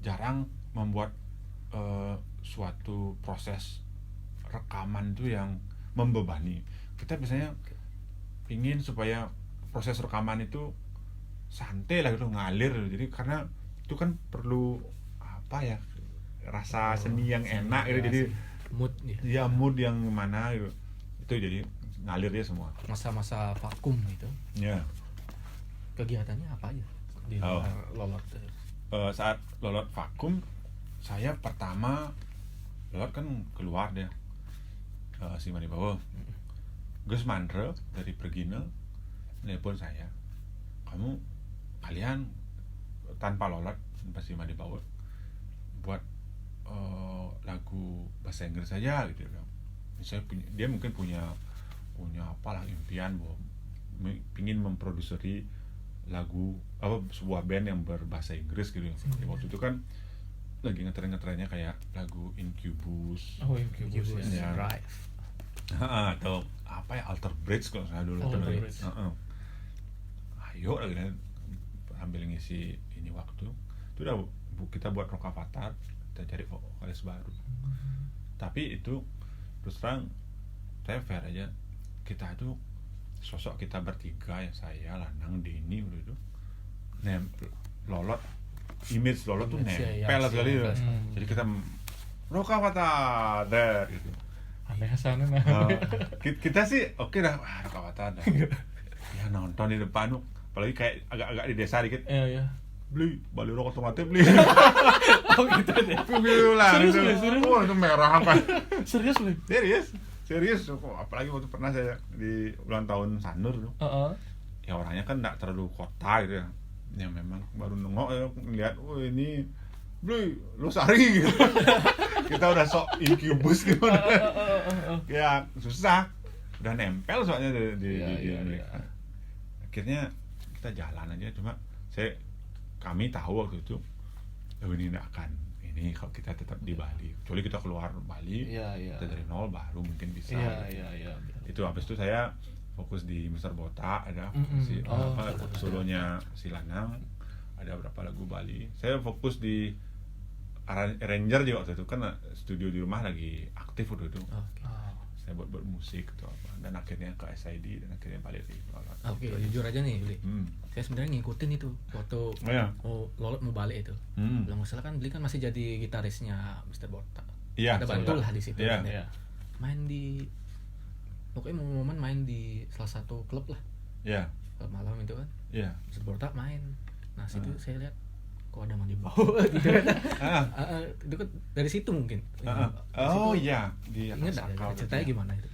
jarang membuat suatu proses rekaman itu yang membebani. Kita biasanya ingin supaya proses rekaman itu santai lah gitu, ngalir. Jadi karena itu kan perlu apa ya, rasa seni yang enak gitu. Jadi mood ya mood yang mana gitu. Itu jadi ngalir ya semua. Masa-masa vakum itu. Ya. Kegiatannya apa aja di Lolot? Saat Lolot vakum, saya pertama Lolot kan keluar dia, si Made Bawa. Gus Mandre dari Pergina nelpon saya, kalian tanpa Lolot, tanpa si Made Bawa, buat lagu bahasa Inggris saja gitu. Dia mungkin punya apalah impian bahwa ingin memproduksi lagu sebuah band yang berbahasa Inggris gitu. Waktu itu kan lagi ngetren-ngetrennya kayak lagu Incubus. Incubus ya. Drive. Atau apa ya, Alter Bridge kalau saya dulu. Ayo lagi ambil ngisi ini waktu. Itu udah kita buat Rock Avatar, kita cari vokalis baru. Tapi itu terus terang saya fair aja, kita itu sosok kita bertiga ya, saya, Lanang, Denny itu Lolot, image Lolot tuh nempel sekali. Jadi kita Rock Avatar gitu. Aneh sana Kita sih oke dah, Rock Avatar dah. Ya nonton di depan, apalagi kayak agak-agak di desa dikit. Iya. Beli balik rokok otomatis beli. Oh gitu deh. Serius. Wah, itu merah apa? Serius. Apalagi waktu pernah saya di ulang tahun Sanur tuh. Ya orangnya kan enggak terlalu kota gitu ya. Yang memang baru nengok ya, ngeliat ini beli Losari gitu. Kita udah sok Incubus gimana. Ya susah, udah nempel soalnya di mereka. Akhirnya kita jalan aja, cuma kami tahu waktu itu ini nggak akan ini kalau kita tetap di Bali, kecuali kita keluar Bali, kita dari nol baru mungkin bisa. Itu habis itu saya fokus di Mr. Botak, ada solonya si Lanang, ada berapa lagu Bali. Saya fokus di arranger juga waktu itu, kan studio di rumah lagi aktif waktu itu. Saya buat musik atau apa, dan akhirnya ke SID dan akhirnya balik lagi. Oke, jujur aja nih, Bli. Saya sebenarnya ngikutin itu waktu Lolot mau balik itu. Belum masalah kan, Bli kan masih jadi gitarisnya Mr. Botak. Ada bantu lah di situ. Main di pokoknya momen main di salah satu klub lah. Klub malam itu kan. Mr. Botak main. Nah, situ saya lihat kok ada mandi bau gitu kan. Itu kan dari situ mungkin. Iya, di ingat enggak ceritanya gimana itu?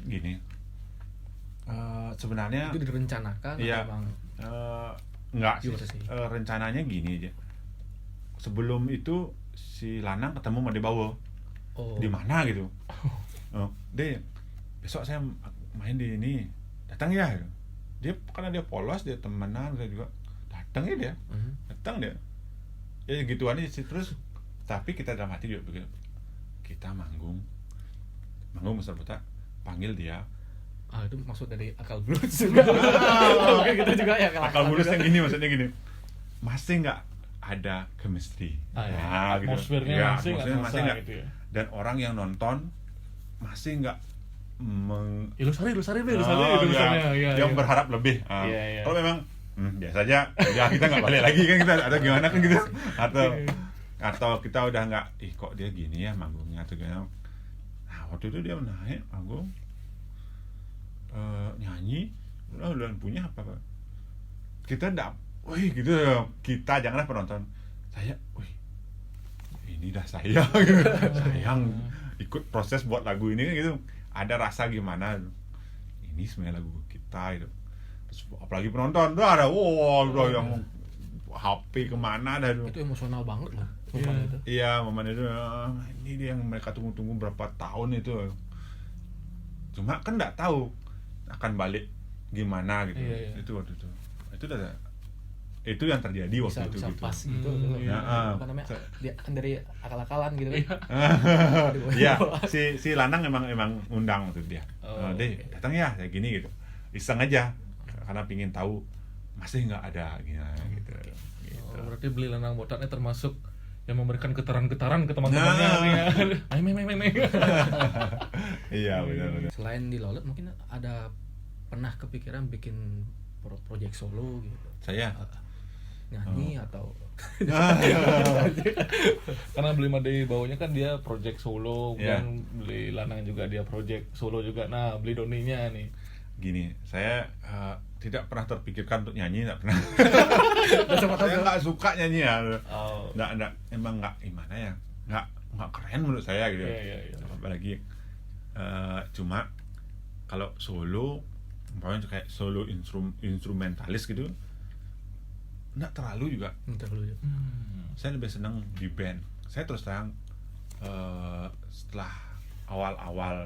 Gini. Sebenarnya itu direncanakan atau memang enggak sih. Rencananya gini aja. Sebelum itu si Lanang ketemu Made Bawo. Di mana gitu. Deh, besok saya main di ini. Datang ya. Dia karena dia polos, dia temenan, saya juga datang ya dia. Datang dia. Ya gituan aja sih terus. Tapi kita dalam hati juga begitu. Kita manggung Mr. Botak, panggil dia. Itu maksud dari Akal Blues juga. Oke, kita juga ya Akal Blues yang gini, maksudnya gini. Masih nggak ada chemistry. Gitu. Atmosfernya masih nggak gitu ya. Dan orang yang nonton masih nggak Losari yang berharap lebih. Kalau memang biasa aja, ya kita nggak balik lagi kan, kita atau gimana kan gitu, atau kita udah nggak, kok dia gini ya manggungnya atau gimana. Nah waktu itu dia naik manggung, nyanyi, udah punya apa Pak? Kita gitu, kita janganlah penonton, saya, ini dah saya, sayang ikut proses buat lagu ini kan gitu, ada rasa gimana, ini sebenarnya lagu kita gitu. Terus apalagi penonton tuh ada yang HP kemana dah itu emosional banget loh momen itu. Ini dia yang mereka tunggu-tunggu berapa tahun itu, cuma kan nggak tahu akan balik gimana gitu. Itu waktu itu yang terjadi waktu itu gitu. Pas gitu apa namanya, dia akan dari akal-akalan gitu kan. Si Lanang emang undang waktu dia. Deh datang ya kayak gini gitu, iseng aja karena pingin tahu masih nggak ada gitu. Berarti Beli Lanang Botaknya termasuk yang memberikan getaran-getaran ke teman-temannya. Iya benar. Selain di Lolot mungkin ada pernah kepikiran bikin project solo gitu? Saya nyanyi atau karena Beli Made Bawanya kan dia project solo, dan Beli Lanang juga dia project solo juga. Nah, Beli Doninya nih gini, saya tidak pernah terpikirkan untuk nyanyi, nggak pernah. Saya nggak suka nyanyi ya, nggak emang nggak gimana ya, nggak keren menurut saya gitu. Apalagi cuma kalau solo, umpamanya kayak solo instrumentalis gitu, nggak terlalu juga. Saya lebih senang di band. Saya terus terang setelah awal-awal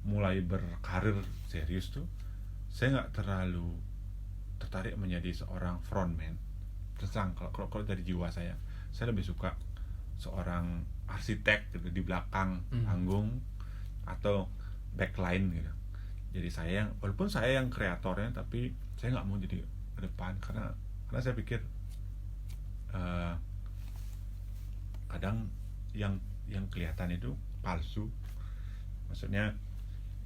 mulai berkarir serius tuh, saya nggak terlalu tertarik menjadi seorang frontman. Terus terang kalau dari jiwa saya lebih suka seorang arsitek gitu, di belakang panggung atau backline gitu. Jadi saya walaupun saya yang kreatornya, tapi saya nggak mau jadi ke depan karena saya pikir kadang yang kelihatan itu palsu. Maksudnya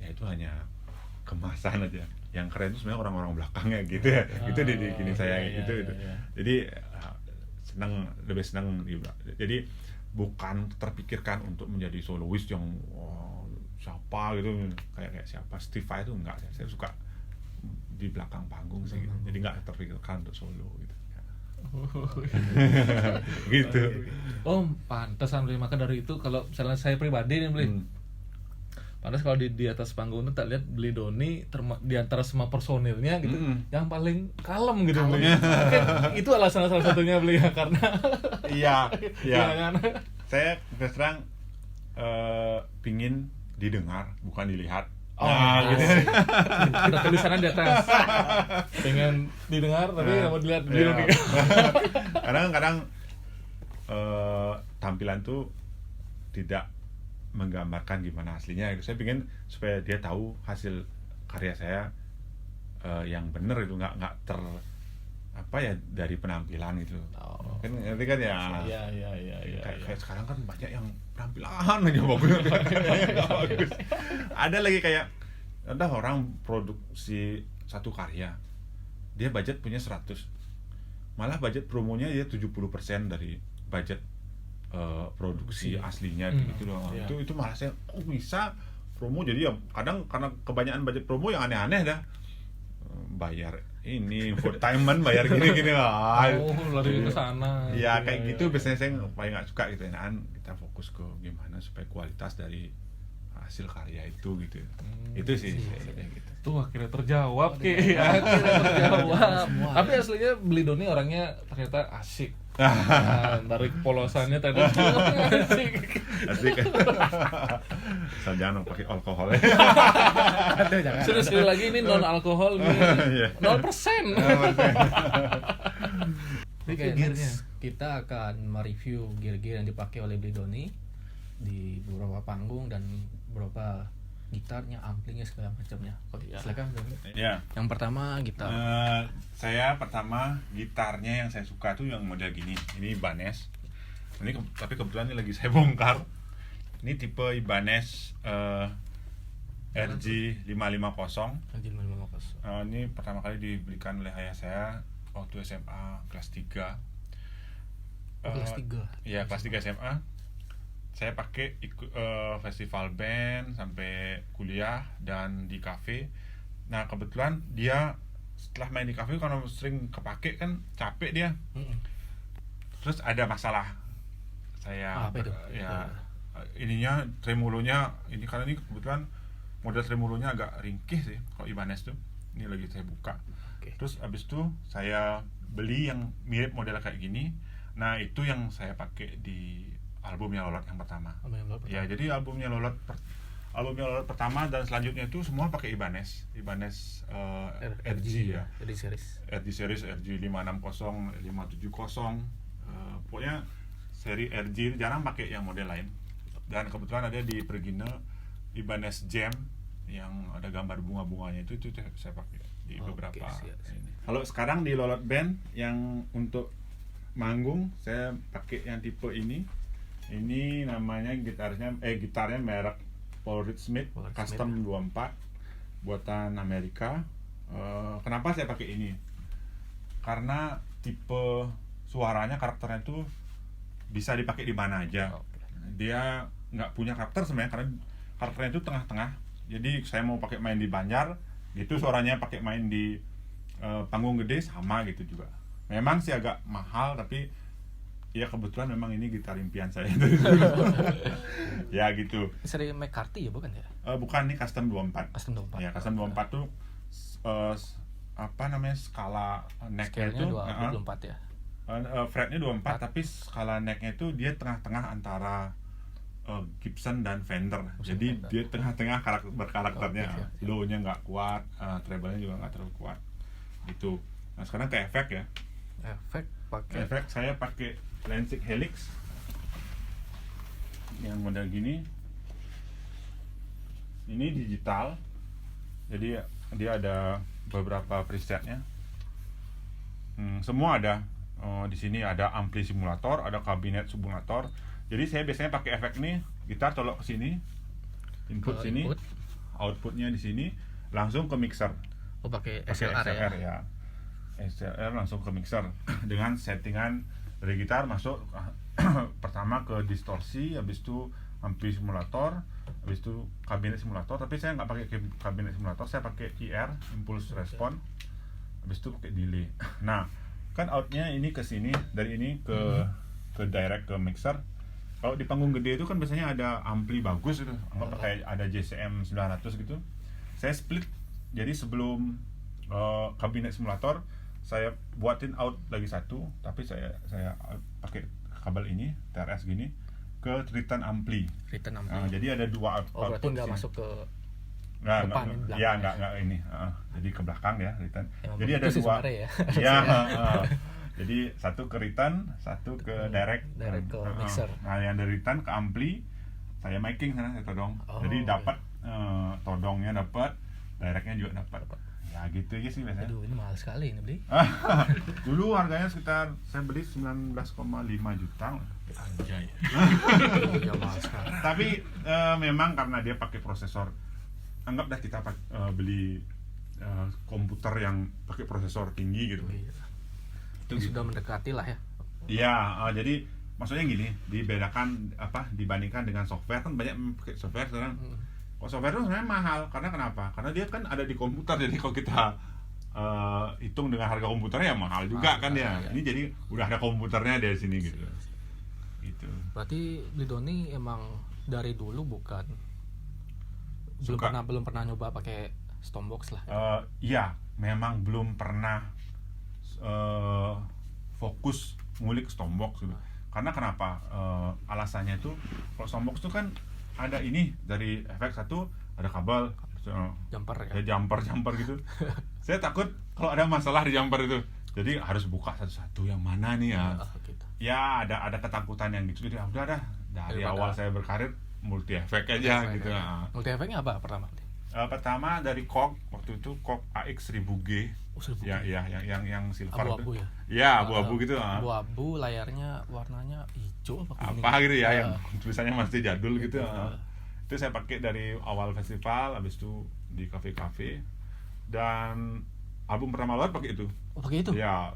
ya itu hanya kemasan aja. Yang keren itu sebenarnya orang-orang belakangnya gitu ya. Itu di gini saya gitu. Jadi lebih senang. Jadi bukan terpikirkan untuk menjadi soloist yang siapa gitu, kayak siapa Steve Vai itu enggak. Saya suka di belakang panggung sih gitu. Jadi enggak terpikirkan untuk solo gitu. Gitu. Pantesan Beli. Maka dari itu kalau misalnya saya pribadi nih Beli, Padahal kalau di atas panggung itu tak lihat Beli Doni di antara semua personilnya gitu yang paling kalem gitu Beli. Mungkin itu alasan salah satunya Beli ya, karena Iya. kan? Saya terus terang pingin didengar bukan dilihat. Oh, gitu. Ada tulisannya di atas. Pengen didengar tapi nggak mau dilihat Beli Doni. Kadang-kadang tampilan tuh tidak menggambarkan gimana aslinya. Saya pengen supaya dia tahu hasil karya saya yang bener itu, nggak dari penampilan gitu. Kan ngerti kan ya? Iya. Kayak sekarang kan banyak yang penampilan aja bagus. Ada lagi kayak ada orang produksi satu karya, dia budget punya 100, malah budget promonya dia 70% dari budget produksi aslinya gitu loh. Itu malah saya bisa promo, jadi ya kadang karena kebanyakan budget promo yang aneh-aneh dah, bayar ini infotainment, bayar gini lah. Lari ke sana. Ya kayak gitu biasanya saya paling nggak suka gitu. Kita fokus ke gimana supaya kualitas dari hasil karya itu gitu. Itu sih kayak gitu. Tuh akhirnya terjawab akhirnya terjawab. Tapi aslinya Beli Doni orangnya ternyata asik. Dari polosannya tadi asik. Jangan pakai alkohol. Sudah sekali lagi ini non alkohol nih. 0%. Oke, next kita akan mereview gear-gear yang dipakai oleh Beli Doni di beberapa panggung dan beberapa gitarnya, amplinya segala macamnya. Silakan. Ya. Yang pertama gitar. Saya pertama gitarnya yang saya suka tuh yang model gini. Ini Ibanez. Ini tapi kebetulan ini lagi saya bongkar. Ini tipe Ibanez RG 550. Ini pertama kali dibelikan oleh ayah saya waktu SMA kelas 3. Kelas 3. Iya, kelas 3 SMA. Saya pakai festival band sampai kuliah dan di kafe. Nah kebetulan dia setelah main di kafe karena sering kepake kan capek dia. Terus ada masalah saya ininya tremolonya ini, karena ini kebetulan model tremolonya agak ringkih sih kalau Ibanez tuh. Ini lagi saya buka. Terus abis itu saya beli yang mirip model kayak gini. Nah itu yang saya pakai di albumnya Lolot yang pertama. Ya, jadi albumnya Lolot pertama dan selanjutnya itu semua pakai Ibanez RG ya. RG series RG 560, 570. Pokoknya seri RG jarang pakai yang model lain. Dan kebetulan ada di Pergina Ibanez Jam yang ada gambar bunga-bunganya itu saya pakai di beberapa ini. Kalau sekarang di Lolot Band yang untuk manggung saya pakai yang tipe ini. Ini namanya gitarnya merek Paul Reed Smith Custom 24 buatan Amerika. Kenapa saya pakai ini? Karena tipe suaranya, karakternya itu bisa dipakai di mana aja. Dia nggak punya karakter sebenarnya karena karakternya itu tengah-tengah. Jadi saya mau pakai main di Banjar gitu, suaranya pakai main di panggung gede sama gitu juga. Memang sih agak mahal tapi ya kebetulan memang ini gitar impian saya. Ya gitu. Seri McCarthy ya bukan ya? Bukan, ini Custom 24. Custom 24. Ya, Custom 24 tuh skala neck-nya itu 24 ya. Fretnya 24 tapi skala neck-nya itu dia tengah-tengah antara Gibson dan Fender. Jadi dia tengah-tengah berkarakternya. Low-nya nggak kuat, treble-nya juga nggak terlalu kuat. Gitu. Nah, sekarang ke efek ya. Efek saya pakai Lansing Helix yang model gini. Ini digital, jadi dia ada beberapa presetnya. Semua ada. Di sini ada ampli simulator, ada kabinet simulator. Jadi saya biasanya pakai efek nih, gitar colok ke sini, input sini, outputnya di sini, langsung ke mixer. Pakai XLR ya. XLR langsung ke mixer dengan settingan dari gitar masuk pertama ke distorsi, habis itu ampli simulator, habis itu kabinet simulator. Tapi saya nggak pakai kabinet simulator, saya pakai IR, impulse response, habis itu pakai delay. Nah kan outnya ini ke sini, dari ini ke direct ke mixer. Kalau di panggung gede itu kan biasanya ada ampli bagus itu, anggap kayak ada JCM 900 gitu. Saya split, jadi sebelum kabinet simulator saya buatin out lagi satu, tapi saya pakai kabel ini TRS gini ke return ampli. Return ampli. Jadi ada dua berarti nggak masuk ke nggak depan, ya nggak ini jadi ke belakang ya return. Jadi ada itu dua ya. ya jadi satu ke return, satu ke direct ke mixer. Nah yang dari return ke ampli saya miking sana, saya todong. Jadi dapat todongnya dapat, directnya juga dapat. Ya gitu aja sih biasanya. Aduh, ini mahal sekali ini beli. Dulu harganya sekitar saya beli 19,5 juta. Anjay. Ya mahal sekali. Tapi memang karena dia pakai prosesor, anggap dah kita beli komputer yang pakai prosesor tinggi gitu. Itu sudah mendekati lah ya. Iya, jadi maksudnya gini, dibandingkan dengan software, kan banyak pakai software sekarang. Kalau software itu sebenarnya mahal, karena kenapa? Karena dia kan ada di komputer, jadi kalau kita hitung dengan harga komputernya ya mahal juga kan ya. Ini jadi udah ada komputernya di sini gitu. Gitu. Berarti Bli Doni emang dari dulu belum pernah nyoba pakai Stormbox lah. Iya, memang belum pernah fokus ngulik Stormbox gitu. Karena kenapa? Alasannya itu kalau Stormbox itu kan ada ini dari efek satu, ada kabel Jumper ya. Ya jumper gitu. Saya takut kalau ada masalah di jumper itu. Jadi harus buka satu-satu yang mana nih ya. Gitu. Ya ada ketakutan yang gitu. Jadi udah dah dari awal saya berkarir multi efek aja gitu. Multi efeknya apa pertama? Pertama dari Korg, waktu itu Korg AX 1000G. Ya yang silver abu-abu itu. Ya. Ya, abu-abu gitu. Abu-abu, layarnya warnanya hijau kuning. Apa gitu ya, yang tulisannya masih jadul gitu. Itu saya pakai dari awal festival, habis itu di kafe-kafe, dan album pertama luar pakai itu. Oh, pakai itu? Ya,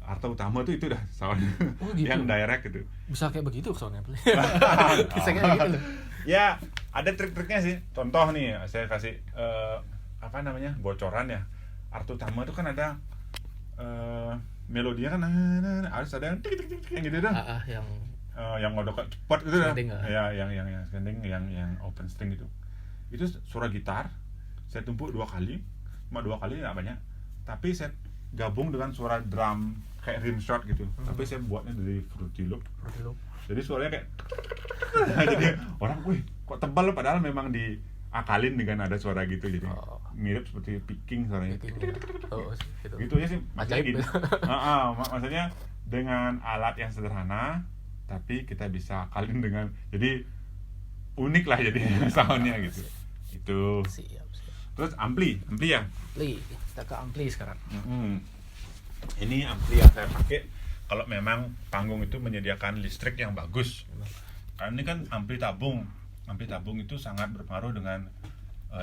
Harta Utama itu dah sound gitu. yang direct gitu. Bisa kayak begitu soundnya. Bisa kayak gitu loh. Ya, ada trik-triknya sih. Contoh nih, saya kasih bocoran ya. Harta Utama itu kan ada melodinya kan harus ada yang tik tik tik yang gitu dah. Yang ngodok cepat gitu dah. Ya, yang standing, yang open string gitu. Itu suara gitar saya tumpuk 2 kali. Cuma 2 kali enggak banyak. Tapi saya gabung dengan suara drum kayak rimshot gitu. Tapi saya buatnya dari Fruity Loop. Jadi suaranya kayak jadi orang, wih, kok tebal, padahal memang diakalin dengan ada suara gitu, jadi mirip seperti picking suaranya. Gitu aja sih. Ajaib. Maksudnya dengan alat yang sederhana tapi kita bisa akalin dengan, jadi unik lah jadi soundnya gitu. Itu. Siap. Terus ampli ya. Kita ke ampli sekarang. Ini ampli yang saya pakai kalau memang panggung itu menyediakan listrik yang bagus. Karena ini kan ampli tabung. Ampli tabung itu sangat berpengaruh dengan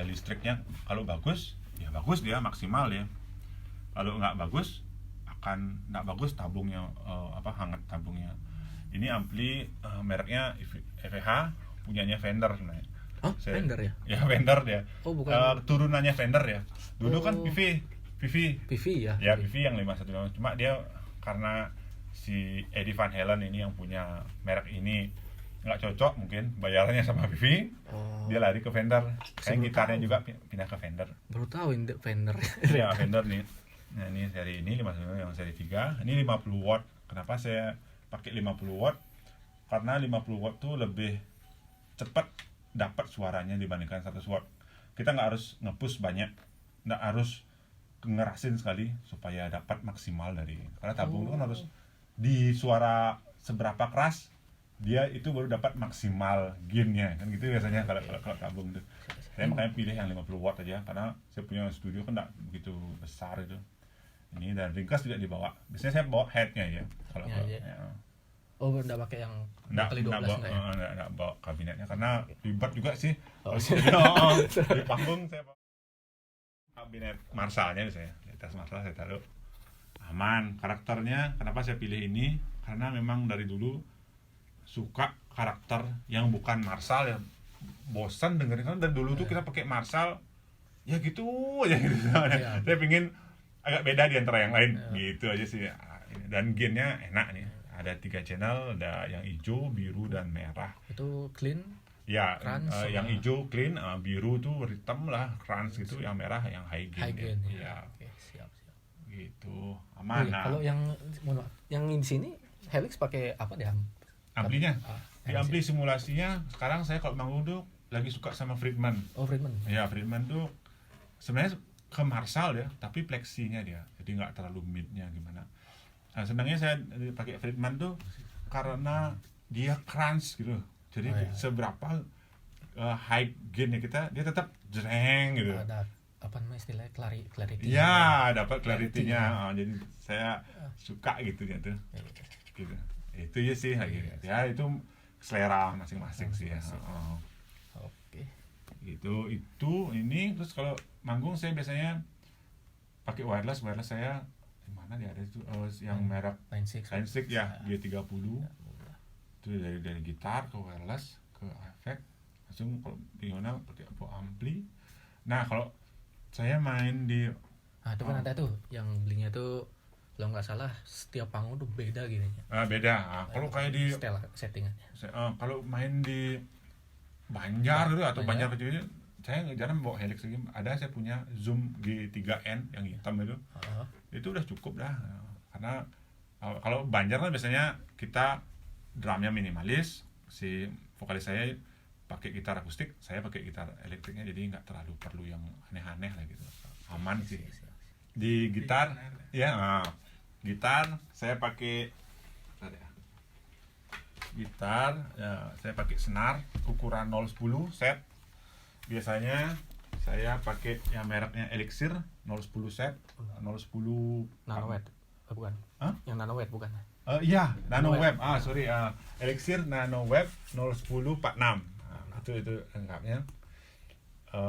listriknya. Kalau bagus, ya bagus dia maksimal ya. Kalau nggak bagus, nggak bagus tabungnya, hangat tabungnya. Ini ampli mereknya EVH, punyanya Fender sebenarnya. Fender ya? Ya Fender dia. Oh, bukan. Turunannya Fender ya. Dulu kan PV ya. Ya PV yang 515. Cuma dia karena si Eddie Van Halen ini yang punya merek ini nggak cocok mungkin bayarnya sama PV. Dia lari ke Fender. Kayak gitarnya juga pindah ke Fender. Baru tahu ini Fender. Ya Fender nih. Nah ini seri ini 515 yang seri 3. Ini 50 watt. Kenapa saya pakai 50 watt? Karena 50 watt tuh lebih cepat dapat suaranya dibandingkan 100 watt. Kita nggak harus nge-push banyak, nggak harus ngerasin sekali supaya dapat maksimal dari, karena tabung itu kan harus di suara seberapa keras dia itu baru dapat maksimal gainnya kan gitu biasanya kalau tabung itu. Saya makanya pilih yang 50 watt aja karena saya punya studio kan nggak begitu besar itu. Ini dan ringkas tidak dibawa. Biasanya saya bawa headnya ya. Kalau Oh, enggak pakai yang kali 12 enggak ya? Enggak bawa kabinetnya karena ribet juga sih. Di panggung saya bawa kabinet Marshallnya misalnya. Di atas Marshall saya taruh. Aman. Karakternya kenapa saya pilih ini? Karena memang dari dulu suka karakter yang bukan Marshall ya. Bosan dengerin, kan dari dulu tuh kita pakai Marshall ya gitu aja gitu. Saya pingin agak beda di antara yang lain gitu aja sih. Dan gainnya enak nih. ada 3 channel, ada yang hijau, biru dan merah. Itu clean. Ya, Crunch yang sama- hijau clean, biru tuh hitam lah, crunch gitu, yang merah yang high gain. High gain Ya, Oke, siap. gitu. Oh, Aman. iya, Nah, kalau yang di sini Helix pakai apa deh? amplinya. Ah, Di ampli simulasinya sekarang saya kalau manggung tuh lagi suka sama Friedman. Oh, Friedman. Ya, Friedman tuh sebenarnya ke Marshall ya, tapi fleksinya dia. Jadi nggak terlalu midnya gimana. Nah, senangnya saya pakai Friedman tuh karena dia crunch gitu. Jadi Oh, iya. seberapa high gainnya kita, dia tetap jreng gitu. Ada apa namanya istilahnya clarity. Iya, dapat clarity-nya. Clarity-nya. Jadi saya suka gitu ya tuh. Ya, Gitu. Itu ya sih lagi. Ya itu selera masing-masing sih ya. Oh. Oke. Gitu. Itu ini terus kalau manggung saya biasanya pakai wireless saya di mana dia ada itu yang merek Line 6. Line 6 ya, G30. Itu dari gitar ke wireless ke efek langsung kalau di mana pakai ampli. Nah, kalau saya main di Ah, itu kan ada tuh yang belinya tuh kalau nggak salah setiap panggung tuh beda gini. beda. Kalau kayak di Setel settingannya. kalau main di Banjar gitu atau Banjar. Banjar kecil, saya jarang bawa Helix lagi. Ada saya punya Zoom G3N yang hitam itu. Oh, Itu udah cukup dah. Karena kalau Banjar kan biasanya kita drumnya minimalis, si vokalis saya pakai gitar akustik, saya pakai gitar elektriknya, jadi nggak terlalu perlu yang aneh-aneh lah gitu. Aman sih. Di gitar, ya gitar saya pakai gitar ya, saya pakai senar ukuran 010 set. Biasanya saya pakai yang mereknya Elixir 010 set, 010 Nanowet. Bukan. Hah? Yang Nanowet bukan. Iya, Nanoweb. NanoWeb. Sorry, Elixir NanoWeb 010 46. Itu lengkapnya.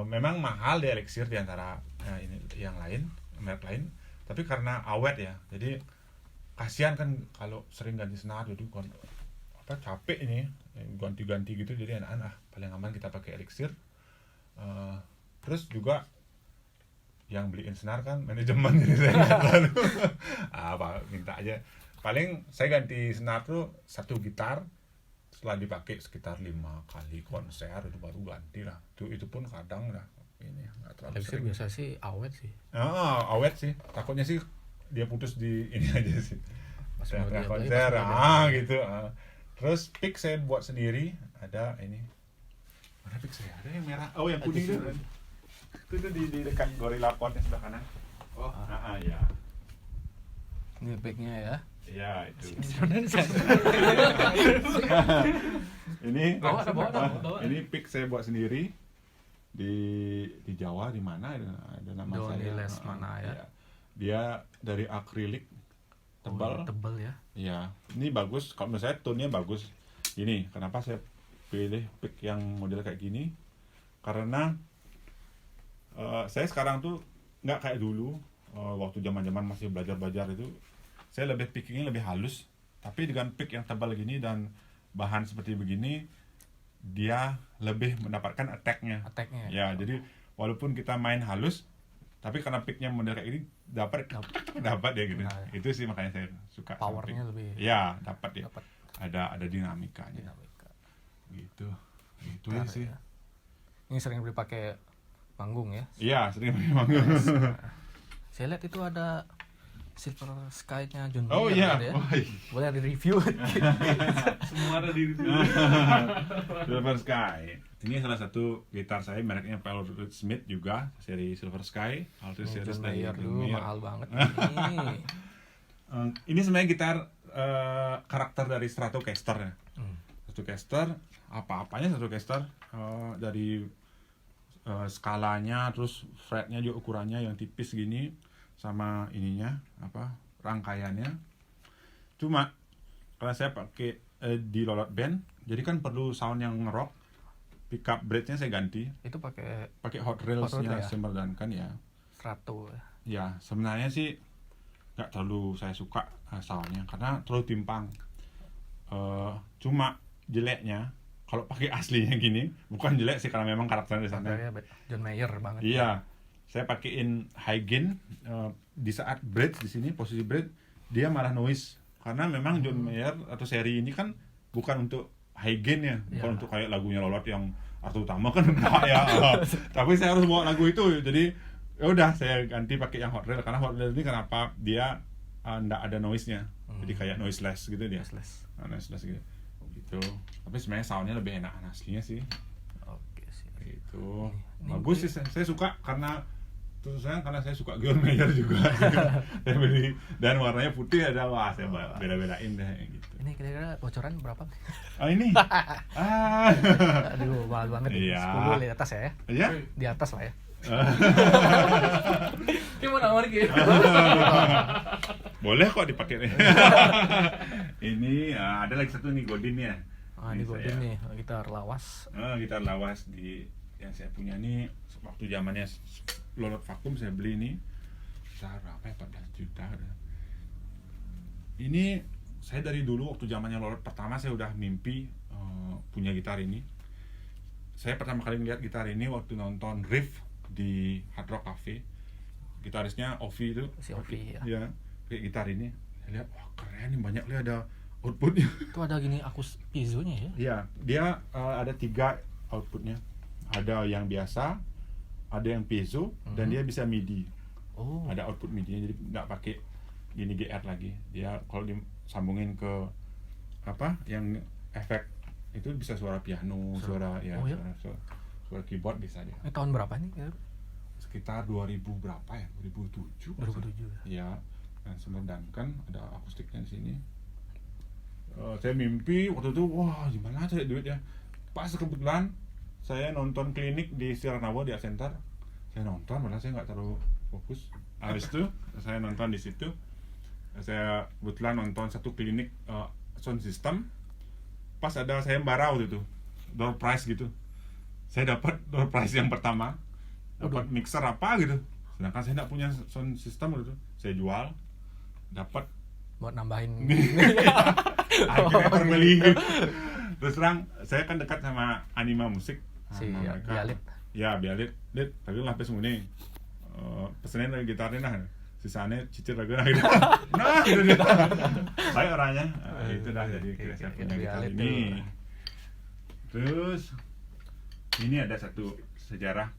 Memang mahal di Elixir di antara ini yang lain, merek lain, tapi karena awet ya. Jadi kasihan kan kalau sering ganti senar, jadi capek ini ganti-ganti gitu, jadi anak-anak paling aman kita pakai Elixir. Terus juga yang beliin senar kan manajemen, jadi saya nggak terlalu minta aja. Paling saya ganti senar tuh satu gitar setelah dipakai sekitar 5 kali konser itu baru ganti lah. Itu pun kadang lah ini nggak terlalu Elixir sering. biasa sih awet sih. Awet sih, takutnya sih dia putus di ini aja sih. Pas Tengah mau dia play, konser pas mau dia gitu. Terus pick saya buat sendiri, ada ini. Mana pick saya? Ada yang merah. Oh, yang kuning tuh. Itu di dekat Gorilla Pod yang sebelah kanan. Oh, ya. Ini backnya ya. Ya, itu. Indonesia. Ini Bawa. ini pick saya buat sendiri di Jawa, di mana ada nama Doni saya. Lesmana ya. Dia dari akrilik tebal. Tebal ya. Ya, ini bagus. Kalau menurut saya tone-nya bagus. Ini kenapa saya pilih pick yang model kayak gini? Karena saya sekarang tuh nggak kayak dulu waktu zaman-zaman masih belajar itu. Saya lebih pickingnya lebih halus. Tapi dengan pick yang tebal gini dan bahan seperti begini, dia lebih mendapatkan attack-nya. Attack-nya. Ya, jadi walaupun kita main halus, tapi karena picknya model kayak ini dapat ya gitu. Nah, Itu sih makanya saya suka. sama Powernya pick. lebih Ya, dapat ya. dapat Ada dinamikanya. dinamika. Gitu. Itu Nah, sih. ya. Ini sering dipakai panggung ya. Iya, sering manggung. Saya lihat itu ada Silver Sky-nya John Oh Mayer iya. ada ya. Oh, iya. Boleh di-review. Semua ada di Silver Sky. Ini salah satu gitar saya, mereknya Paul Reed Smith juga, seri Silver Sky. Alto series John dari Mayer John dulu Mayer. mahal banget ini. Ini sebenarnya gitar karakter dari Stratocaster ya. Stratocaster, apa-apanya Stratocaster, dari skalanya, terus fretnya juga ukurannya yang tipis gini, sama ininya rangkaiannya. Cuma karena saya pakai di Lolot Band, jadi kan perlu sound yang ngerock. Pickup bridge-nya saya ganti, Itu pakai Hot Rails-nya ya? Simmerdan kan ya. Strato ya. Ya, sebenarnya sih nggak terlalu saya suka soundnya karena terlalu timpang. Cuma jeleknya kalau pakai aslinya gini, bukan jelek sih karena memang karakternya di sana. Kayak John Mayer banget. Iya, saya pakein high gain di saat bridge di sini posisi bridge dia malah noise Karena memang John Mayer atau seri ini kan bukan untuk high gain ya, bukan untuk kayak lagunya Lolot yang arti utama kan enggak ya. Tapi saya harus bawa lagu itu. Jadi ya udah saya ganti pakai yang Hot Rail, karena Hot Rail ini kenapa dia enggak ada noise-nya. Jadi kayak noiseless gitu dia. Noiseless gitu. Gitu. Tapi sebenarnya sound-nya lebih enak aslinya sih. Oke sih. Itu bagus sih, saya suka karena terus karena saya suka John Mayer juga. Saya beli dan warnanya putih ada, wah saya beda-bedain deh gitu. Ini kira-kira bocoran berapa? Ini Aduh, mahal banget. Iya. 10 di atas ya. Iya? Di atas lah ya. Gimana Marki? Boleh kok dipakai nih. Ini ada lagi satu nih Godin ya. Ini Godin nih, gitar lawas. Gitar lawas yang saya punya nih waktu zamannya Lolot vakum saya beli ini sekitar berapa ya, 14 juta. Ini saya dari dulu waktu zamannya Lolot pertama saya udah mimpi punya gitar ini. Saya pertama kali ngeliat gitar ini waktu nonton Riff di Hard Rock Cafe. Gitarisnya Ovi itu. Si Ovi ya. Ya, kayak gitar ini. Saya lihat, wah keren nih, banyak lihat ada outputnya. Itu ada gini akus piezonya ya? Iya, dia ada 3 outputnya. Ada yang biasa, ada yang piezo, dan dia bisa MIDI. Ada output MIDI-nya, jadi nggak pakai gini GR lagi. Dia kalau disambungin ke apa yang efek itu bisa suara piano, suara keyboard bisa dia. Ini tahun berapa nih? Sekitar 2000 berapa ya? 2007. 2007. Ya. Dan semedangkan ada akustiknya di sini. Saya mimpi waktu itu, wah gimana cari duit ya. Pas kebetulan saya nonton klinik di Siranawa di Art Center. Saya nonton, padahal saya nggak terlalu fokus. Habis itu saya nonton di situ. Saya kebetulan nonton satu klinik sound system. Pas ada saya bara waktu itu, door prize gitu. Saya dapat door prize yang pertama, dapat mixer apa gitu. Sedangkan saya nggak punya sound system gitu. Saya jual, dapat buat nambahin. Akhirnya terbeli. Terus terang, saya kan dekat sama Anima Musik. Si Bialit. Ya, Bialit. Dit, tapi lah pesung ini. Pesenin gitarnya nah. Sisanya cicir lagi nah gitu. Nah, gitu dia. Saya orangnya. Itu dah jadi saya punya gitar ini. Terus ini ada satu sejarah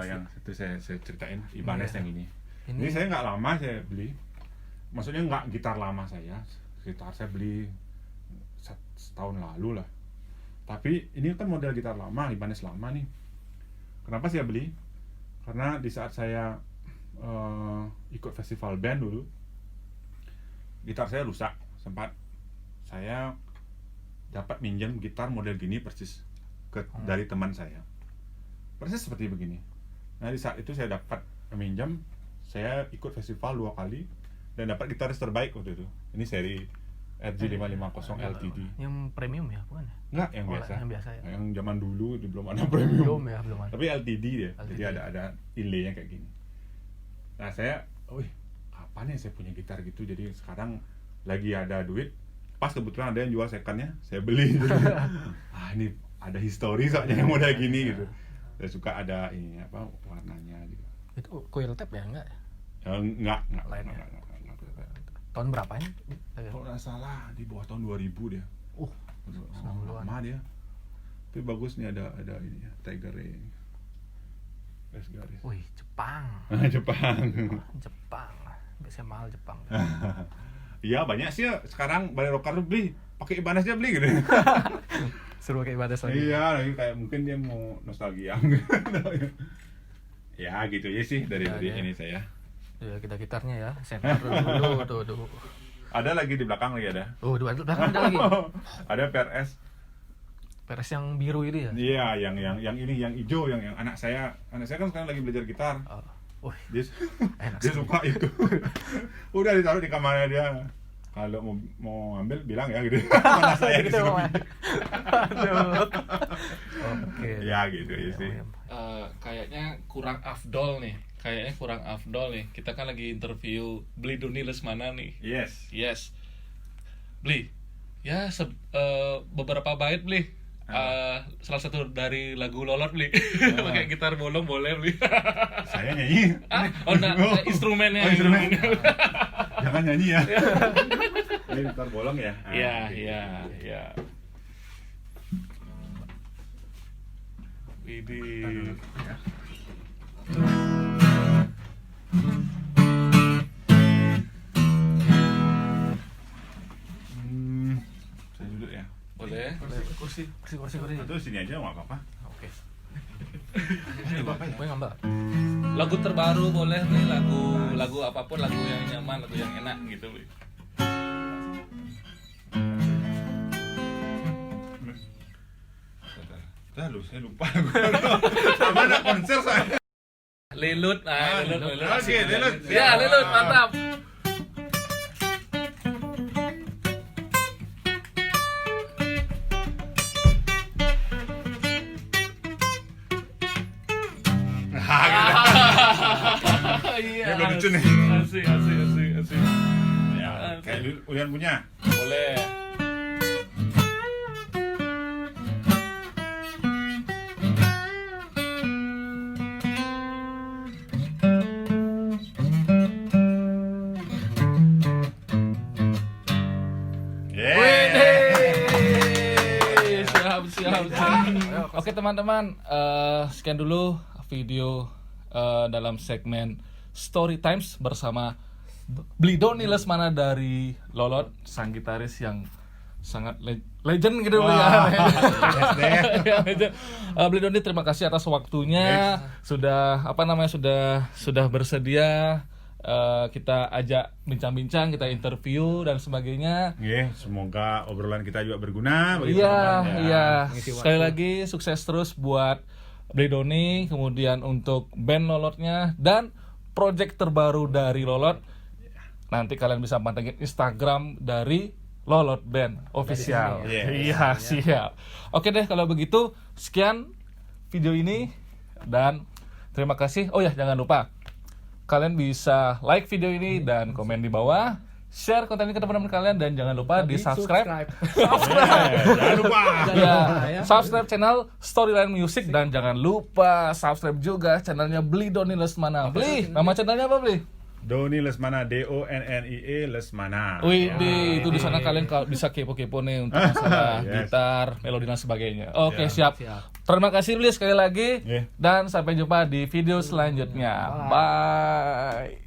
yang satu saya ceritain, Ibanez yang ini. Ini saya nggak lama saya beli. Maksudnya nggak gitar lama saya. Gitar saya beli setahun lalu lah. Tapi ini kan model gitar lama, Ibanez lama nih. Kenapa saya beli? Karena di saat saya ikut festival band dulu, gitar saya rusak. Sempat saya dapat minjem gitar model gini persis dari teman saya. Persis seperti begini. Nah di saat itu saya dapat minjem, saya ikut festival 2 kali dan dapat gitaris terbaik waktu itu. Ini seri RG550 LTD. Yang premium ya, bukan ya? Enggak, yang biasa. Yang biasa ya. Yang zaman dulu itu belum ada premium. Belum ada. Tapi LTD dia. Jadi ada inlay-nya kayak gini. Nah, saya, kapan ya saya punya gitar gitu. Jadi sekarang lagi ada duit. Pas kebetulan ada yang jual second-nya, saya beli. Ini ada histori soalnya yang model gini gitu. Saya suka ada ini warnanya gitu. Itu coil tap ya, enggak? Enggak. Lainnya. Tahun berapa ini? Kalau nggak salah di bawah tahun 2000 dia. Lama dia. Tapi bagus nih ada ini ya, Tiger-nya ini. Garis. Wih, Jepang. Jepang. Jepang. Biasanya mahal Jepang. Iya, banyak sih ya. Sekarang Balai Rocker beli, pakai Ibanez dia beli gitu. Suruh pakai Ibanez lagi. Iya, kayak mungkin dia mau nostalgia. Ya, gitu aja sih dari ini saya. Ya, kita gitarnya ya, center dulu, tuh. Ada lagi di belakang lagi ada. Di belakang ada lagi. Ada PRS. PRS yang biru itu ya? Iya, yang ini, yang hijau, yang anak saya kan sekarang lagi belajar gitar. Dia suka itu. Udah ditaruh di kamarnya dia. Kalau mau ambil bilang ya gitu. Mana saya di sini. Oke. Ya gitu ya sih. Kayaknya kurang afdol nih. Kita kan lagi interview Bli Doni Lesmana nih. Yes. Bli. Ya beberapa bait Bli. Salah satu dari lagu Lolot Bli. Pakai gitar bolong boleh Bli. Saya nyanyi. Instrumennya. Jangan nyanyi ya. Ini ntar bolong ya. Iya, iya, iya. Widih. Saya duduk ya. Boleh. Kursi. Atau sini aja nggak apa-apa. Oke. Gue ngambil. Lagu terbaru boleh nih, lagu apapun, lagu yang nyaman, lagu yang enak gitu. Saya lupa. Mana konser saya? Lilut, lilut. Oke, Lilut. Ya, lilut, mantap. Iya. Ini lucu nih. Asik. Ya, kayak Uyan punya. Boleh. Widih. Siap. Oke teman-teman, sekian dulu video dalam segmen Story Times bersama Blidoni Lesmana dari Lolot, sang gitaris yang sangat legend gitu ya. Legend. Blidoni, terima kasih atas waktunya. Sudah sudah bersedia kita ajak bincang-bincang, kita interview dan sebagainya. Semoga obrolan kita juga berguna bagi Iya, teman-teman, iya. Mengisi Sekali waktu. lagi sukses terus buat Blidoni, kemudian untuk band Lolotnya dan project terbaru dari Lolot. Nanti kalian bisa pantengin Instagram dari Lolot Band Official. Iya, siap. Oke deh, kalau begitu sekian video ini dan terima kasih. Oh ya, jangan lupa kalian bisa like video ini dan komen di bawah, share konten ini ke teman-teman kalian dan jangan lupa di subscribe. Jangan lupa. Ya, subscribe channel Storyline Music dan jangan lupa subscribe juga channelnya Blidoni Lesmana. Bli, nama channelnya apa Bli? Doni Lesmana, DONNIE Lesmana. Wih, itu di sana kalian bisa kepo-kepo nih untuk masalah Yes. gitar, melodi dan sebagainya. Oke, Ya. siap. Terima kasih Bli sekali lagi dan sampai jumpa di video selanjutnya. Bye.